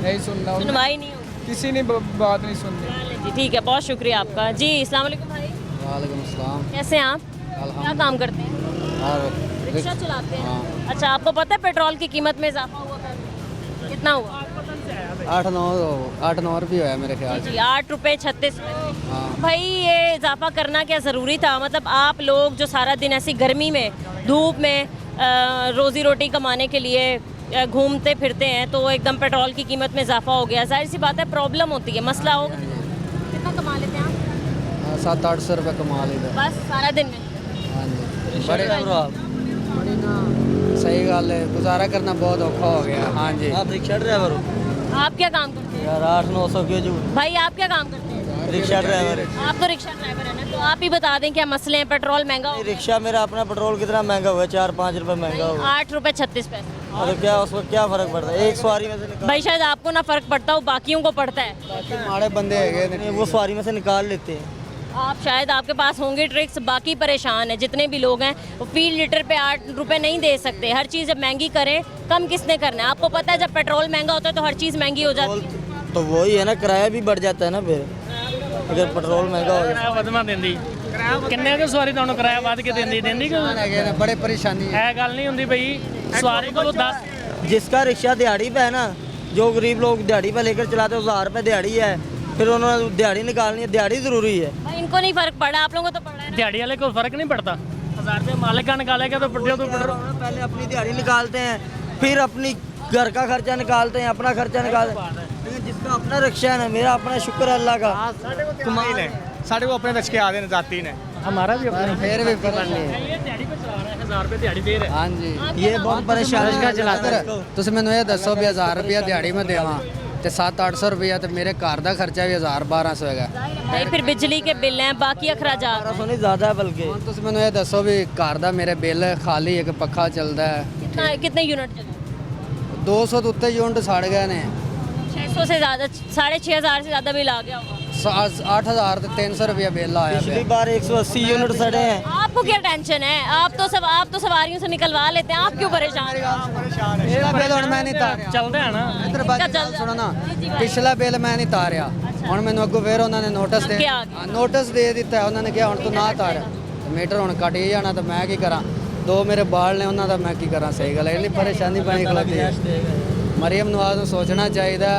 नहीं सुनना, सुनवाई नहीं होगी, किसी ने बात नहीं सुननी। जी ठीक है, बहुत शुक्रिया आपका जी। अस्सलाम वालेकुम भाई। वालेकुम अस्सलाम। कैसे हैं आप? क्या काम करते हैं? रिक्शा चलाते हैं। अच्छा, आपको पता है पेट्रोल की कीमत में इजाफा हुआ कल? कितना हुआ? 8-9 रुपये हुआ है मेरे ख्याल से। 8 रुपये 36 पैसे। भाई ये इजाफा करना क्या ज़रूरी था? मतलब आप लोग जो सारा दिन ऐसी गर्मी में, धूप में रोज़ी रोटी कमाने के लिए घूमते फिरते हैं, तो एकदम पेट्रोल की कीमत में इजाफा हो गया, जाहिर सी बात है प्रॉब्लम होती है, मसला होगा। कितना कमा लेते हैं आप? 700-800 रुपये कमा लेते हैं बस सारा दिन में? हाँ जी। सही गल है, गुजारा करना बहुत औखा हो गया। हाँ जी। आप रिक्शा ड्राइवर हो? आप क्या काम करते हैं? यार 800-900 क्यों जो भाई आप क्या काम करते हैं? Rickshaw driver. आप तो रिक्शा ड्राइवर है ना, तो आप ही बता दें क्या मसले हैं? पेट्रोल महंगा हो? रिक्शा मेरा अपना पेट्रोल कितना महंगा हुआ है? 4-5 रुपए महंगा हुआ। 8 रुपये 36 पैसे। और क्या उसको क्या फर्क पड़ता है? एक सवारी में से निकाल। भाई शायद आपको ना फर्क पड़ता हो, बाकियों को पड़ता है। माड़े बंदे है वो सवारी में से निकाल लेते हैं। आप शायद, आपके पास होंगे ट्रिक्स, बाकी परेशान है जितने भी लोग हैं, वो फी लीटर पे 8 रुपये नहीं दे सकते। हर चीज़ जब महंगी करें, कम किसने करना है? आपको पता है जब पेट्रोल महंगा होता है तो हर चीज़ महंगी हो जाती है। तो वही है ना, किराया भी बढ़ जाता है ना फिर, अगर पेट्रोल महंगा हो गया। ਵਧਵਾ ਦਿੰਦੀ ਕਿੰਨੇ ਕੁ ਸਵਾਰੀ ਤੁਹਾਨੂੰ ਕਿਰਾਇਆ ਵੱਧ ਕੇ ਦਿੰਦੀ ਕਿ बड़े परेशानी है गल नहीं ਹੁੰਦੀ ਬਈ सवारी को 10। जिसका रिक्शा दिहाड़ी पे है ना, जो गरीब लोग दिहाड़ी पे लेकर चलाते हैं, 1000 रुपये दिहाड़ी है, फिर उन्होंने दिहाड़ी निकालनी है, दिहाड़ी ज़रूरी है। भाई इनको नहीं फर्क पड़ा, आप लोगों को तो पड़ रहा है। दिहाड़ी वाले को फर्क नहीं पड़ता, 1000 रुपये मालिक का निकालेगा तो पहले अपनी दिहाड़ी निकालते हैं, फिर अपनी घर का खर्चा निकालते हैं, अपना खर्चा निकालते हैं। आपका अपना रक्षा है ना, मेरा अपना शुक्र है अल्लाह का। तुम्हारे साढ़े को अपने रक्षे आते हैं जाती ने हमारा भी अपना फिर भी ये दिहाड़ी पे चला रहा है, 1000 रुपये दिहाड़ी दे रहे हैं। हाँ जी, ये बहुत परेशान का चलाते तुम मैंने ये दसो भी 1000 रुपया दिहाड़ी में देवा तो 700-800 रुपया तो मेरे घर का खर्चा भी 1000-1200 है। भाई फिर बिजली के बिल हैं, बाकी अखराजात 1200 नहीं ज़्यादा है बल्कि। तुम मैंने ये दसो भी घर का मेरे बिल खाली एक पक्खा चलता है। कितने यूनिट चले? 200 तो उत्ते यूनिट साड़ गए ने, 600 से ज़्यादा, 6500 से ज़्यादा बिल आ गया होगा। 8000 तो 300 रुपया बिल आया। पिछली बार 180 यूनिट सड़े हैं। आपको क्या टेंशन है? आप तो सवारियों से निकलवा लेते हैं, आप क्यों परेशान बिल मैं नहीं तारिया, चलते हैं ना। इधर बाकी गल सुनो ना, पिछला बिल मैं नहीं तारिया, ਹੁਣ ਮੈਨੂੰ ਅੱਗੋਂ ਫਿਰ ਉਹਨਾਂ ਨੇ ਨੋਟਿਸ ਦੇ ਦਿੱਤਾ। ਉਹਨਾਂ ਨੇ ਕਿਹਾ ਹੁਣ ਤੂੰ ਨਾ ਤਾਰ, ਮੀਟਰ ਹੁਣ ਕੱਟ ਹੀ ਜਾਣਾ, ਤਾਂ ਮੈਂ ਕੀ ਕਰਾਂ? ਦੋ ਮੇਰੇ ਬਾਲ ਨੇ ਉਹਨਾਂ ਦਾ ਮੈਂ ਕੀ ਕਰਾਂ? ਸਹੀ ਗੱਲ ਹੈ, ਇੰਨੀ ਪਰੇਸ਼ਾਨੀ ਬਣੀ ਖਲੋਤੀ ਹੈ। ਮਰੀਮ ਨਵਾਜ਼ ਨੂੰ ਸੋਚਣਾ ਚਾਹੀਦਾ।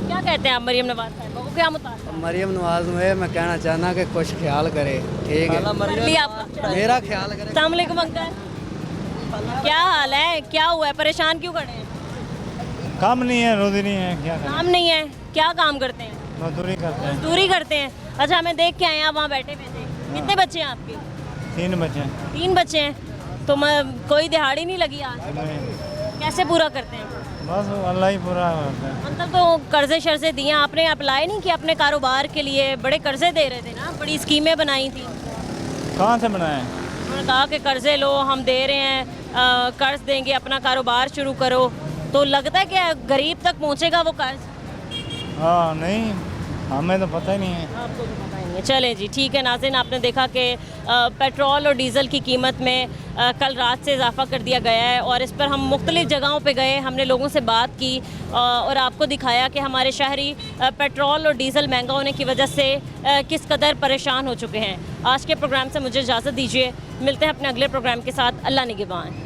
क्या कहते हैं आप मरियम नवाज साहब को, क्या मुताबिक? मरियम नवाज ਨੂੰ ਇਹ ਮੈਂ ਕਹਿਣਾ ਚਾਹਨਾ ਕਿ ਕੁਝ ਖਿਆਲ ਕਰੇ। ठीक है, मेरा ख्याल करे। अस्सलाम वालेकुम अंकल, क्या हाल है? क्या हुआ है? परेशान क्यों खड़े हैं? काम नहीं है, रोजी नहीं है, क्या करें? काम नहीं है? क्या काम करते हैं? मजदूरी करते हैं। मजदूरी करते हैं। अच्छा, हमें देख के आए हैं आप वहाँ बैठे हुए थे। कितने बच्चे हैं आपके? 3 बच्चे। 3 बच्चे हैं। तो कोई दिहाड़ी नहीं लगी आज? कैसे पूरा करते हैं? बस अल्लाह ही पूरा करता है। मतलब तो कर्जे शर्जे दिए, आपने अप्लाई नहीं किया अपने कारोबार के लिए? बड़े कर्जे दे रहे थे ना, बड़ी स्कीमें बनाई थी। कहाँ से बनाए? उन्होंने कहा कि कर्जे लो, हम दे रहे हैं, कर्ज देंगे, अपना कारोबार शुरू करो। तो लगता है कि गरीब तक पहुंचेगा वो कर्ज? हाँ नहीं, हमें तो पता ही नहीं है। आपको तो पता ही नहीं है। चलें जी, ठीक है नाज़रीन, आपने देखा कि पेट्रोल और डीज़ल की कीमत में कल रात से इजाफ़ा कर दिया गया है और इस पर हम मुख्तलिफ़ जगहों पे गए, हमने लोगों से बात की और आपको दिखाया कि हमारे शहरी पेट्रोल और डीज़ल महंगा होने की वजह से किस कदर परेशान हो चुके हैं। आज के प्रोग्राम से मुझे इजाज़त दीजिए, मिलते हैं अपने अगले प्रोग्राम के साथ। अल्लाह निगहबान।